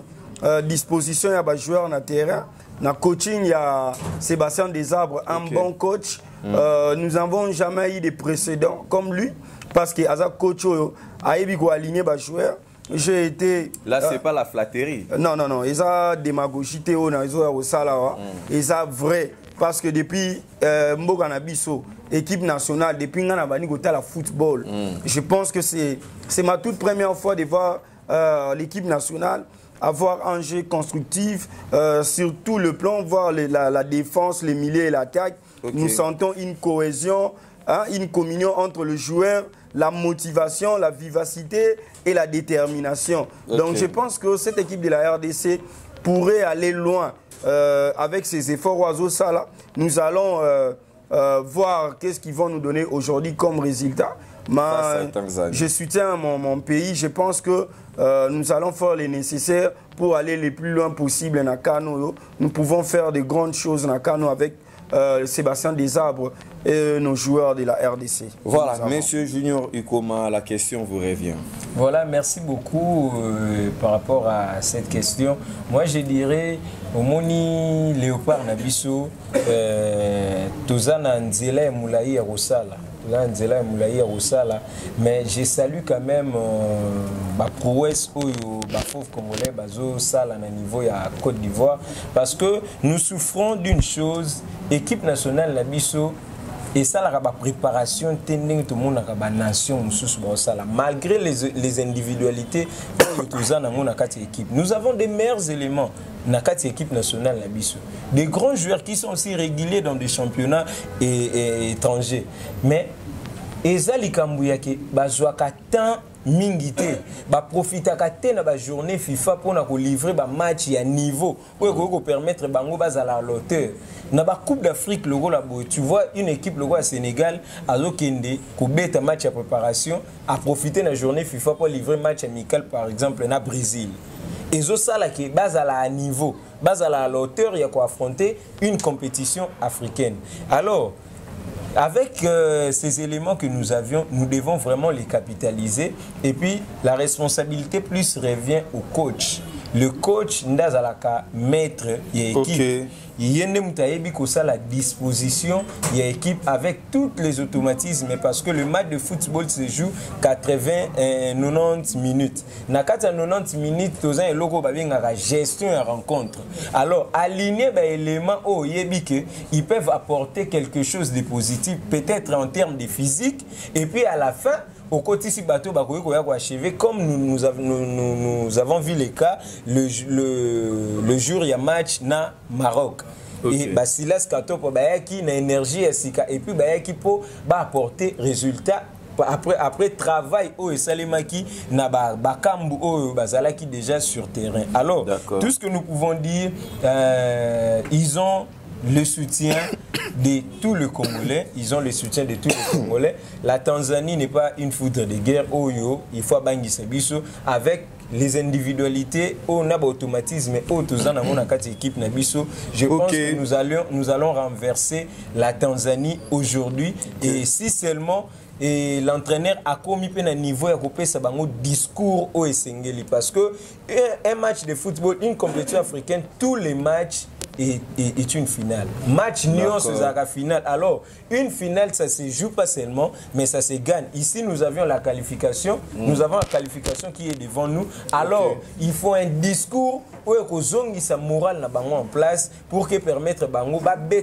disposition, il y a des joueurs dans le terrain, dans le coaching, il y a Sébastien Desarbres, un bon coach. Nous n'avons jamais eu de précédents comme lui, parce qu'il y a un coach qui a aligné les joueurs. J'ai été... Là, c'est pas la flatterie. Non. Ils ont démagogie, ils ont vrai. Parce que depuis Mbogana Bisso, équipe nationale, depuis Nganabani la football, je pense que c'est ma toute première fois de voir l'équipe nationale avoir un jeu constructif sur tout le plan, voir la défense, les milieux et l'attaque. Nous sentons une cohésion, une communion entre le joueur, la motivation, la vivacité et la détermination. Donc je pense que cette équipe de la RDC pourrait aller loin avec ses efforts oiseaux ça là. Nous allons voir qu'est-ce qu'ils vont nous donner aujourd'hui comme résultat. Mais je soutiens mon pays. Je pense que nous allons faire le nécessaire pour aller le plus loin possible dans Kano. Nous pouvons faire de grandes choses dans Kano avec Sébastien Desarbres et nos joueurs de la RDC. Voilà, Monsieur Junior Ikoma, la question vous revient. Voilà, merci beaucoup par rapport à cette question. Moi, je dirais, omoni Léopard na biso toza na nzela ya mulayi ya kosala. Mais je salue quand même ma prouesse au fauve congolais bazo sala na niveau ya Côte d'Ivoire parce que nous souffrons d'une chose, équipe nationale la biso et ça la préparation tending tout le monde la nation malgré les individualités équipe. Nous avons des meilleurs éléments dans l'équipe nationale la biso. Des grands joueurs qui sont aussi réguliers dans des championnats étrangers. Mais ezali kambuya ke bazwaka temps mingité ba profitaka te na ba journée FIFA pour na ko livrer ba match ya niveau pour ko permettre bango bazala à l'auteur na ba Coupe d'Afrique logo la boy. Tu vois une équipe logo à Sénégal azokende ko beta match à préparation à profiter na journée FIFA pour livrer match amical par exemple na Brésil. Ezo sala ke bazala à niveau, bazala à l'auteur, il y a quoi affronter une compétition africaine. Alors avec ces éléments que nous avions, nous devons vraiment les capitaliser. Et puis, la responsabilité plus revient au coach. Le coach, Ndazalaka, maître, il y a équipe. Il y a la disposition, il y a équipe avec tous les automatismes parce que le match de football se joue 90 minutes. Dans 90 minutes, il y a la gestion et rencontre. Alors, aligner les éléments ils peuvent apporter quelque chose de positif, peut-être en termes de physique, et puis à la fin, au côté si bateau achevé comme nous avons vu les cas le jour il y a match na Maroc. Okay. Et Basilas Katopo qui na énergie et puis qui peut apporter résultat après travail au Salemaki na bakambu au bazalaki déjà sur terrain. Alors tout ce que nous pouvons dire ils ont le soutien de tous les Congolais, La Tanzanie n'est pas une foudre de guerre. Il faut bangi sebiso avec les individualités, on a automatisme, équipe nabiso. Je pense que nous allons renverser la Tanzanie aujourd'hui. Et si seulement l'entraîneur a commis un niveau à couper sa discours au Essengeli, parce que un match de football, une compétition africaine, tous les matchs est une finale. Match nuance à la finale. Alors, une finale, ça se joue pas seulement, mais ça se gagne. Ici, nous avions la qualification. Nous avons la qualification qui est devant nous. Alors, il faut un discours où il sa morale en place pour que permettre Bango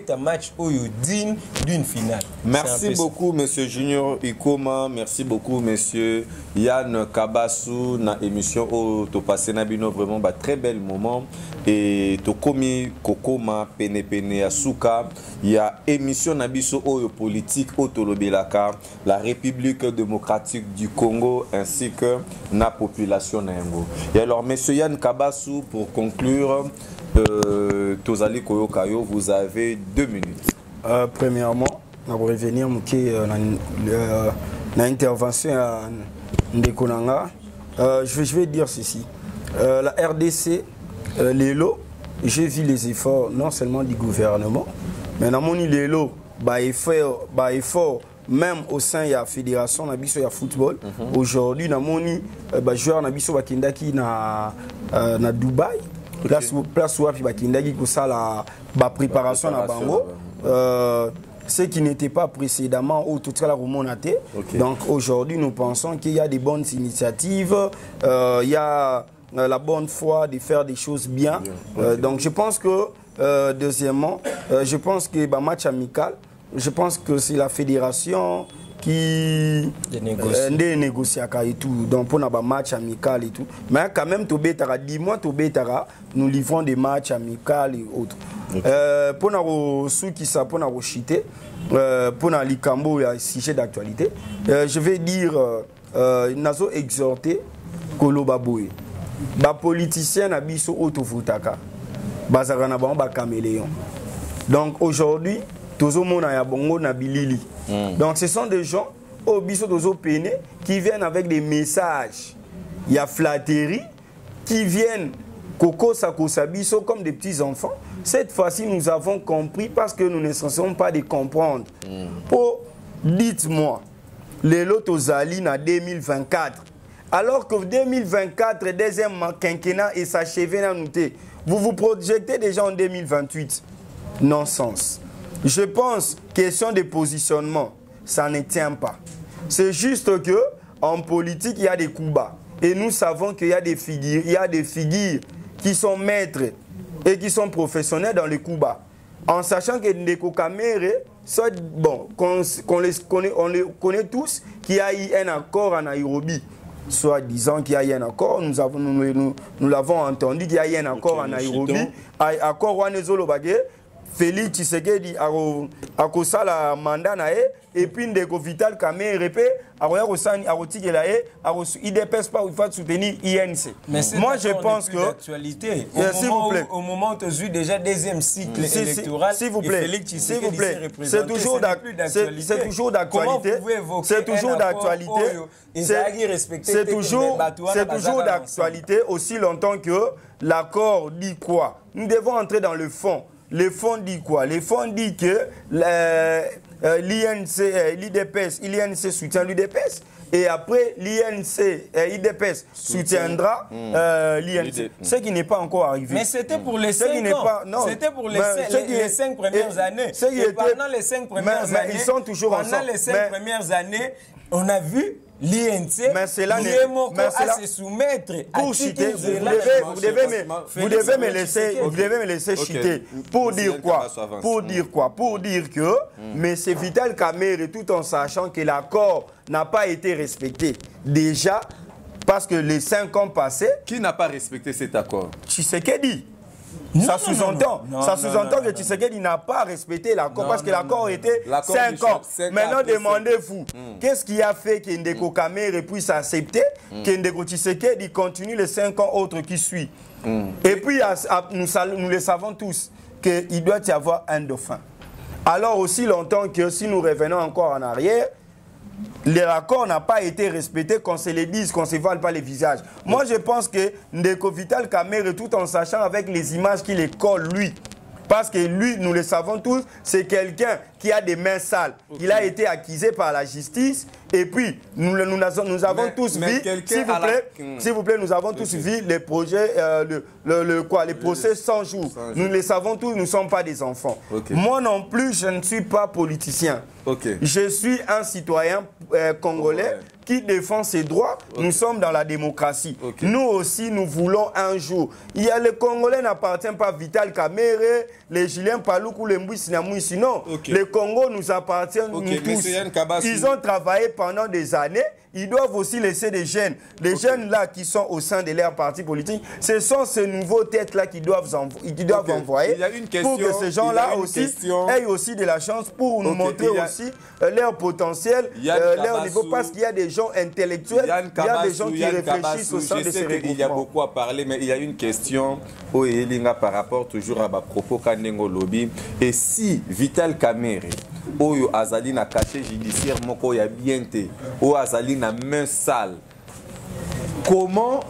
un match digne d'une finale. Merci beaucoup, monsieur Junior Ikoma. Merci beaucoup, monsieur Yann Kabassou. Na émission où tu passé Nabino vraiment très bel moment. Et Tokomi Kokoma Pene Pene Asuka. Il y a émission Nabiso politique Otolobelaka, la République démocratique du Congo ainsi que la population Nayango. Et alors, monsieur Yann Kabassou, pour conclure, Tozali Koyokayo, vous avez 2 minutes. Premièrement, on va revenir à l'intervention de Ndekonanga. Je vais dire ceci. La RDC, l'élo, j'ai vu les efforts non seulement du gouvernement, mais dans mon l'élo, effort même au sein de la fédération de football. Aujourd'hui, dans mon joueur Nabiso Bakindaki na Dubaï, place où Bakindaki pour ça la préparation na Bango. Ce qui n'était pas précédemment au tout cas la remonté. Donc aujourd'hui, nous pensons qu'il y a des bonnes initiatives, il y a la bonne foi de faire des choses bien. Donc je pense que, deuxièmement, je pense que le match amical, je pense que c'est la fédération qui négocie et tout. Donc pour un match amical et tout. Mais quand même, 10 mois, nous livrons des matchs amicaux et autres. Pour ceux qui savent, pour nous chiter, pour nous likambo, il y a un sujet d'actualité. Je vais dire, nous avons exhorté Koloba Boye. Les politiciens n'abisso auto-voutaka. Bazarana ba caméléon. Donc aujourd'hui, tozo mona ya bongo na bilili. Donc ce sont des gens au biso tozo péné qui viennent avec des messages. Il y a flatterie qui viennent Coco Sakosabiso comme des petits enfants. Cette fois-ci, nous avons compris parce que nous ne cessons pas de comprendre. Oh, dites-moi, les Lotozali en 2024. Alors que 2024, deuxième quinquennat est s'achevé dans nous. Vous vous projetez déjà en 2028. Non-sens. Je pense, question de positionnement, ça ne tient pas. C'est juste que en politique, il y a des coups bas. Et nous savons qu'il y a des figures, qui sont maîtres et qui sont professionnels dans les coups bas. En sachant que Ndeko Kamere, bon, on les connaît tous, qu'il y a eu un accord à Nairobi. Soit disant qu'il y a eu un accord, nous l'avons entendu qu'il y a eu un accord à Nairobi. Accord Wanezolo Bagé. Félix Tshisekedi a kosala mandat na et puis Ndeko Vital Kamerhe a IDPS pas il faut soutenir INC. Moi je pense que l'actualité au moment où tu as eu déjà deuxième cycle électoral, s'il vous plaît, c'est toujours d'actualité. C'est toujours d'actualité. C'est toujours d'actualité aussi longtemps que l'accord dit quoi. Nous devons entrer dans le fond. Le fond dit quoi? Le fond dit que l'INC soutient l'UDPS et après l'IDPS soutiendra l'INC. Ce qui n'est pas encore arrivé. Mais c'était pour les 5 ans. C'était pour les 5 premières années. Pendant les 5 premières années, ils sont toujours ensemble. Pendant les 5 premières années, on a vu l'INC à se soumettre pour chiter. Vous devez me laisser chiter. Pour dire quoi? Pour dire que M. Vital Kamerhe, tout en sachant que l'accord n'a pas été respecté, déjà, parce que les 5 ans passés... Qui n'a pas respecté cet accord? Tshisekedi. Ça sous-entend que Tshisekedi n'a pas respecté l'accord parce que l'accord était 5 ans. Maintenant, demandez-vous, qu'est-ce qui a fait que Ndeko Kamere puisse accepter que Ndeko Tshisekedi continue les 5 ans autres qui suivent? Et puis, nous le savons tous qu'il doit y avoir un dauphin. Alors, aussi longtemps que si nous revenons encore en arrière, l'accord n'a pas été respecté, qu'on se le dise, qu'on ne se voile pas les visages. Moi, je pense que Ndeko Vital Kamerhe, tout en sachant avec les images qu'il colle, lui, parce que lui, nous le savons tous, c'est quelqu'un qui a des mains sales. Il a été accusé par la justice. Et puis, nous avons tous vu, s'il vous plaît, nous avons tous vu les projets, les procès 100 jours. Nous les savons tous, nous ne sommes pas des enfants. Moi non plus, je ne suis pas politicien. Je suis un citoyen congolais qui défend ses droits. Nous sommes dans la démocratie. Nous aussi, nous voulons un jour. Le Congolais n'appartient pas à Vital Kamerhe, les Julien Paloukou, les Mbouissi Namouissi. Non, le Congo nous appartient nous tous. Ils ont travaillé pendant des années. Ils doivent aussi laisser des jeunes. Les jeunes là qui sont au sein de leur parti politique, ce sont ces nouveaux têtes-là qui doivent envoyer pour que ces gens-là aussi aient aussi de la chance pour nous montrer aussi leur potentiel, leur niveau. Parce qu'il y a des gens intellectuels, il y a des gens qui réfléchissent au sein de ces regroupements. Il y a beaucoup à parler, mais il y a une question au Elinga par rapport toujours à ma propos Kanengo Lobby. Et si Vital Kamerhe, Oyo Azali na caché judiciaire moko ya bien te, o Azali na main sale, comment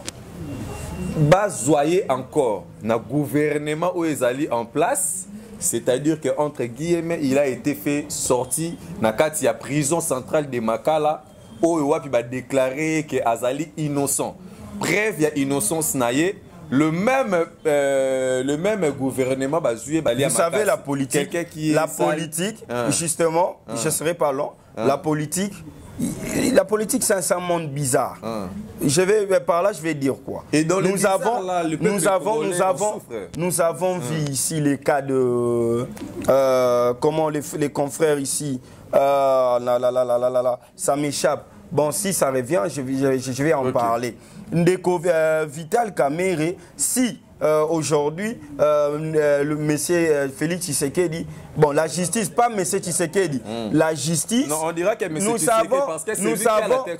bazoyer encore na gouvernement ou Azali en place? C'est-à-dire que entre guillemets, il a été fait sorti na kati ya prison centrale de Makala, Oyo wapi ba déclaré que Azali innocent. Bref, il y a innocence naie. Le même gouvernement vous savez la politique justement je serai pas long, la politique c'est un monde bizarre. Par là je vais dire quoi. Et dans nous avons vu ici les cas de comment les confrères ici ça m'échappe. Bon, si ça revient, je vais en parler. Ndeko Vital Kamerhe, si aujourd'hui, le monsieur Félix Tshisekedi, bon, la justice, pas monsieur Tshisekedi, la justice, non, on dira que monsieur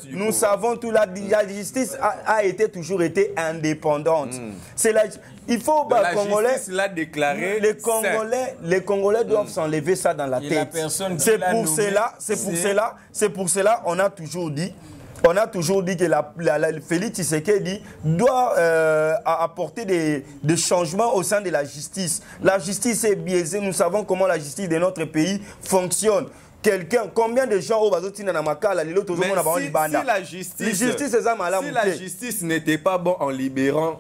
nous savons tout, la justice a toujours été indépendante. Il faut la justice l'a déclaré. Les Congolais doivent s'enlever ça dans la tête. C'est pour cela, on a toujours dit que Félix Tshisekedi doit apporter des changements au sein de la justice. La justice est biaisée. Nous savons comment la justice de notre pays fonctionne. quelqu'un, combien de gens au bazotina na makala lelo tozo mona ba on libanda. Si la justice n'était pas bon en libérant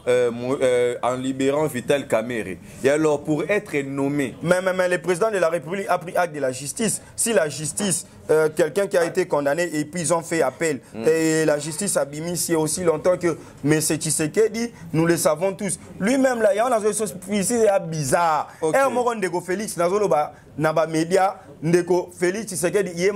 Vital Kamerhe, et alors pour être nommé, mais le président de la République a pris acte de la justice. Si la justice, quelqu'un qui a été condamné et puis ils ont fait appel, et la justice a bimi si aussi longtemps que M. Tshisekedi, nous le savons tous. Lui-même là, il y a une chose bizarre. Et on Ndeko Félix Naba Média, Ndeko Félix Tshisekedi, il est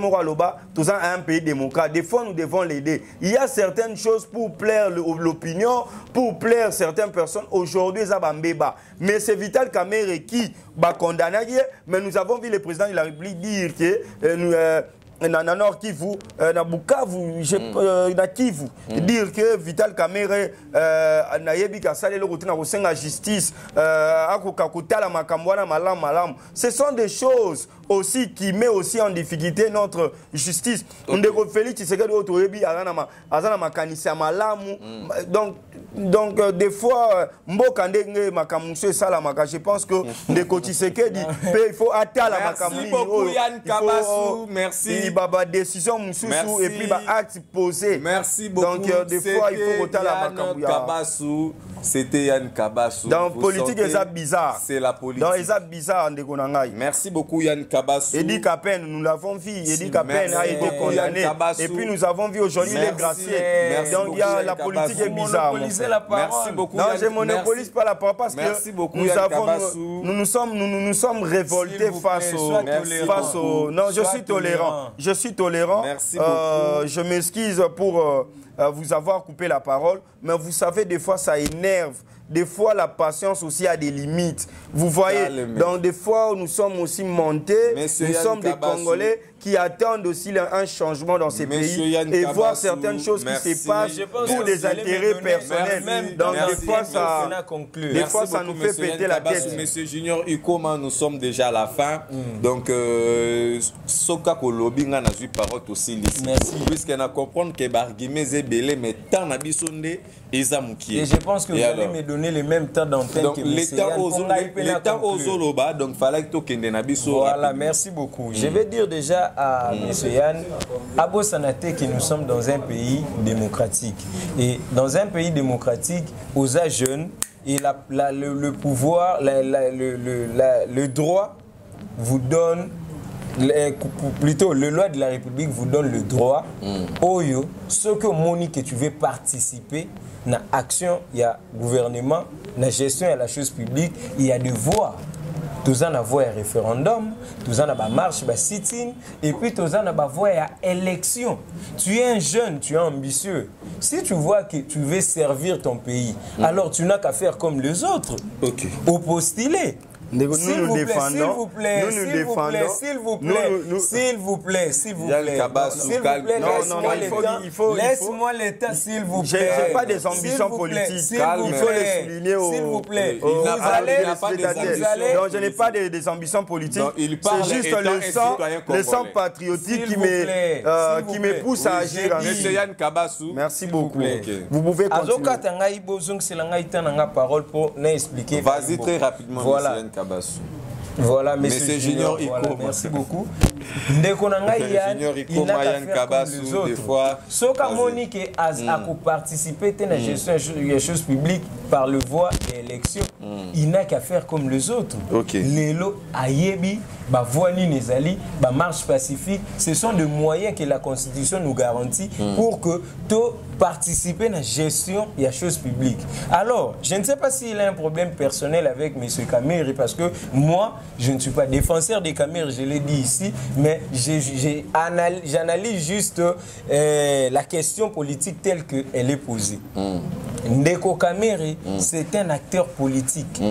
tout ça un pays démocrate. Des fois, nous devons l'aider. Il y a certaines choses pour plaire l'opinion, pour plaire certaines personnes. Aujourd'hui, ça va mbéba. Mais c'est Vital Kamerhe qui va condamner. Mais nous avons vu le président de la République dire que nous. Na Nord Kivu, na Bukavu, na Kivu, dire que Vital Kamerhe na yebi kasale le rotina kosenga justice, akokakutala makamwana malam. Ce sont des choses aussi qui met aussi en difficulté notre justice. Ndeko Félix Tshisekedi otoyebi azana makanisa malamu. Donc des fois mboka ndenge makamuso sala maka, je pense que Ndeko Tshisekedi il faut atala makamu. Merci beaucoup Yann Kabassou, merci. Baba décision moussou et puis ba acte posé. Merci beaucoup. Donc des fois il faut otala makamu. Kabassou, c'était Yann Kabassou. Dans politique c'est bizarre. C'est la politique. Dans les bizarre Ndeko Nangai. Merci beaucoup Yann Kabassou. Edi Kapen, nous l'avons vu. Edi Kapen a été condamné. Et puis nous avons vu aujourd'hui les graciés. Donc il y a la politique est bizarre. Merci beaucoup. Non, je monopolise pas la parole parce que nous nous sommes révoltés face au. Non, je suis tolérant. Je suis tolérant. Merci beaucoup. Je m'excuse pour vous avoir coupé la parole, mais vous savez, des fois ça énerve. Des fois, la patience aussi a des limites. Vous voyez, donc des fois, nous sommes aussi montés. Nous sommes des Congolais qui attendent aussi un changement dans ces pays et voir certaines choses qui se passent pour des intérêts personnels. Donc des fois, ça nous fait péter la tête. Monsieur Junior Ikoma, nous sommes déjà à la fin. Donc, Soka Kolobi n'a pas eu parole aussi ici. Puisqu'on a compris que Barguimé est belé, mais tant n'abisonde et Zamouki. Et je pense que vous allez me donner le même temps d'antenne que l'État aux Zoloba, donc il fallait que tu aies. Voilà, merci beaucoup. Je vais dire déjà à M. Yann, à Bossanate, que nous sommes dans un pays démocratique. Et dans un pays démocratique, aux jeunes, et le pouvoir, le droit vous donne, plutôt le loi de la République vous donne le droit, Oyo, ce que Moni que tu veux participer, dans l'action, il y a gouvernement, dans la gestion, il y a la chose publique, il y a des voix. Tous en avoir un référendum, tous en avoir marche, sit-in, et puis tous en avoir une élection. Tu es un jeune, tu es ambitieux. Si tu vois que tu veux servir ton pays, alors tu n'as qu'à faire comme les autres. Au postuler. Nous nous défendons. S'il vous plaît. Laisse-moi le temps, s'il vous plaît. Je n'ai pas des ambitions politiques. Il faut les souligner. S'il vous plaît. Donc je n'ai pas des ambitions politiques. C'est juste le sang patriotique qui me pousse à agir. Monsieur Yann Kabassou. Merci beaucoup. Vous pouvez continuer. Vas-y très rapidement, voilà. Monsieur Yann Kabassou. Voilà, Monsieur Junior Ikoma. Voilà, merci beaucoup. Il n'a qu'à faire comme les autres. Des fois, Soka Monique a participé à la gestion des choses publiques par le voie des élections. Il n'a qu'à faire comme les autres. Lelo, Ayebi, Voini Nezali, marche pacifique, ce sont des moyens que la Constitution nous garantit pour que tout participer à la gestion des choses publiques. Alors, je ne sais pas s'il a un problème personnel avec M. Kamerhe, parce que moi, je ne suis pas défenseur des Kamerhe, je l'ai dit ici, mais j'analyse juste la question politique telle qu'elle est posée. Ndeko Kamerhe, c'est un acteur politique.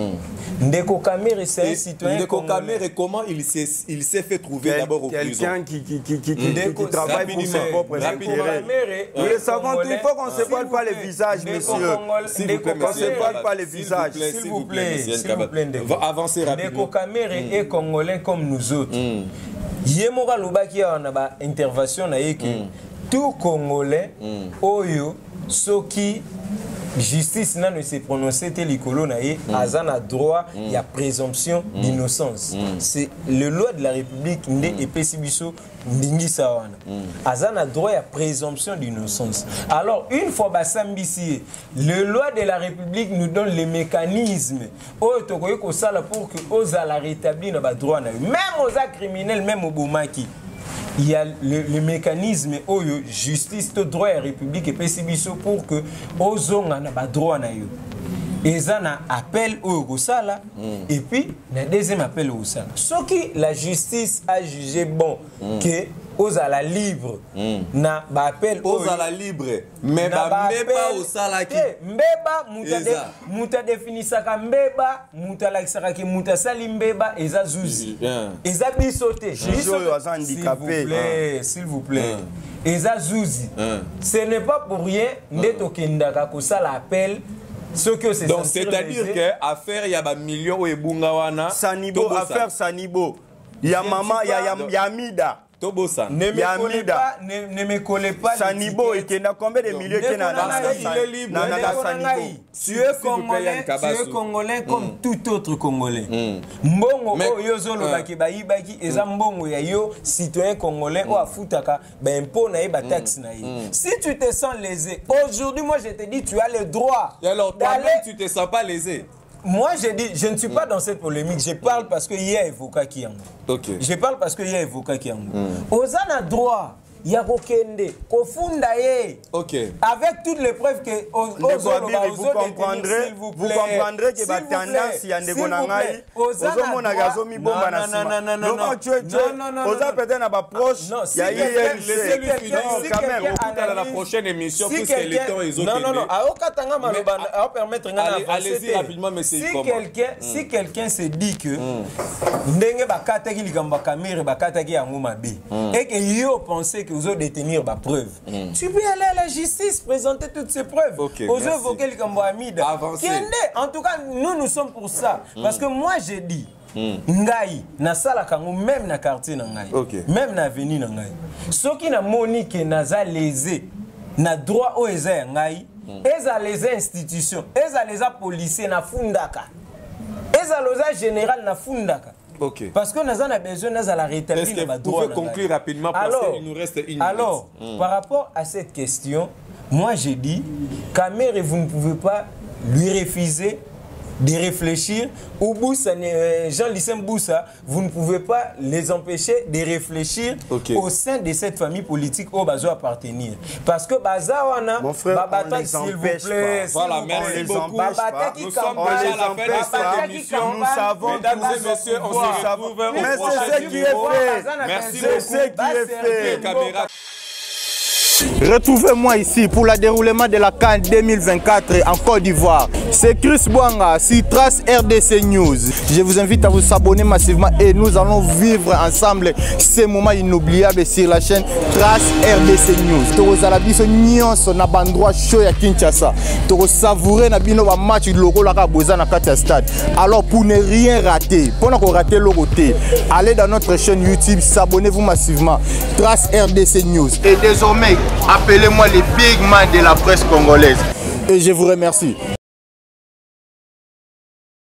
Ndeko Kamerhe, c'est un citoyen. Ndeko Kamerhe, comment il s'est fait trouver d'abord au prison? Quelqu'un qui travaille pour son propre intérêt. Nous le savons tout, il faut qu'on ne se voile pas les visages, monsieur. Qu'on ne se voile pas les visages. S'il vous plaît, avancez rapidement. Ndeko Kamerhe est congolais comme nous autres. Yemora Lubaki a une intervention, tout Congolais, Oyo, Soki, justice ne s'est prononcée tel likolo na ye azana droit il y a présomption d'innocence. C'est le loi de la République ndé epesi biso ndingi sawana. Azana droit il y a présomption d'innocence. Alors une fois basambisi le loi de la République nous donne les mécanismes pour que ozala rétablir na ba droit na même aux criminels même au bomaki. Il y a le mécanisme où justice, tout droit et république et PCBISO pour que aux hommes n'ont droit na yo. Et ça na appel au sala et puis le deuxième appel au sala. Ce qui la justice a jugé bon que aux à la libre na ba appel aux à la libre mais ba mbeba au sala qui mbeba muta définissaka mbeba muta lakisaka ki muta sali mbeba eza zuzi eza bisote s'il vous plaît eza zuzi ce n'est pas pour rien ndeto kendaka ko sala appel. Donc c'est-à-dire que affaire il y a ba millions et bungawana Sanibo affaire Sanibo il y a maman il y a Mida Tobosan. Ne me collez pas. Sanibo, il y a combien de milliers qui il est libre. Tu es congolais comme tout autre congolais. Mbongo yozolo bakebaki baki eza mbongo ya yo citoyen congolais ou afutaka ben impôt na ba taxe na yi. Si tu te sens lésé, aujourd'hui moi je te dis tu as le droit. Et alors toi-même tu te sens pas lésé? Moi, je dis, je ne suis pas dans cette polémique. Je parle parce qu'il y a avocat qui en a. Je parle parce qu'il y a avocat qui en a. Ozana droit. Yakokende, Kofundaye. Avec toutes les preuves que vous comprendrez que la tendance y a des bonangaï. La prochaine émission, puisque les temps ils ont allez-y rapidement, mais c'est si quelqu'un se dit que ndenge bakata ki likamba kamere bakata ki yango mabe et que yo pensez que vous allez détenir ma preuve. Tu peux aller à la justice, présenter toutes ces preuves. Vous évoquer le Kambo Amida. En tout cas, nous sommes pour ça. Parce que moi, j'ai dit, Ngai, na sala kango, même na quartier na Ngai, même na avenue na Ngai. Ce qui na monique na za lésé, na droit au eza Ngai, eza les institutions, eza les policiers na fundaka, eza les général na fundaka. Parce que nous avons besoin de la rétablir. Est-ce que vous pouvez conclure rapidement parce qu'il nous reste une minute. Alors, par rapport à cette question, moi j'ai dit, Kamere, vous ne pouvez pas lui refuser de réfléchir. Ou Boussa, Jean-Lycée Boussa, vous ne pouvez pas les empêcher de réfléchir au sein de cette famille politique où Bazo appartenir. Parce que Bazawana, mon frère, s'il vous plaît. Voilà, merci beaucoup. Nous sommes déjà à la fin de cette émission. Nous savons, mesdames et messieurs, on se retrouve au prochain numéro. Merci beaucoup. C'est ce qui est fait. Caméra. Retrouvez-moi ici pour le déroulement de la CAN 2024 en Côte d'Ivoire. C'est Chris Bouanga sur Trace RDC News. Je vous invite à vous abonner massivement et nous allons vivre ensemble ces moments inoubliables sur la chaîne Trace RDC News. Toro Zalabiso nyonso na bandroit show ya Kinshasa. Toro savourer na bino ba match logo la kaboza na kati stade. Alors pour ne rien rater, pour ne pas rater le côté, allez dans notre chaîne YouTube, abonnez-vous massivement. Trace RDC News. Et désormais, appelez-moi les big man de la presse congolaise. Et je vous remercie.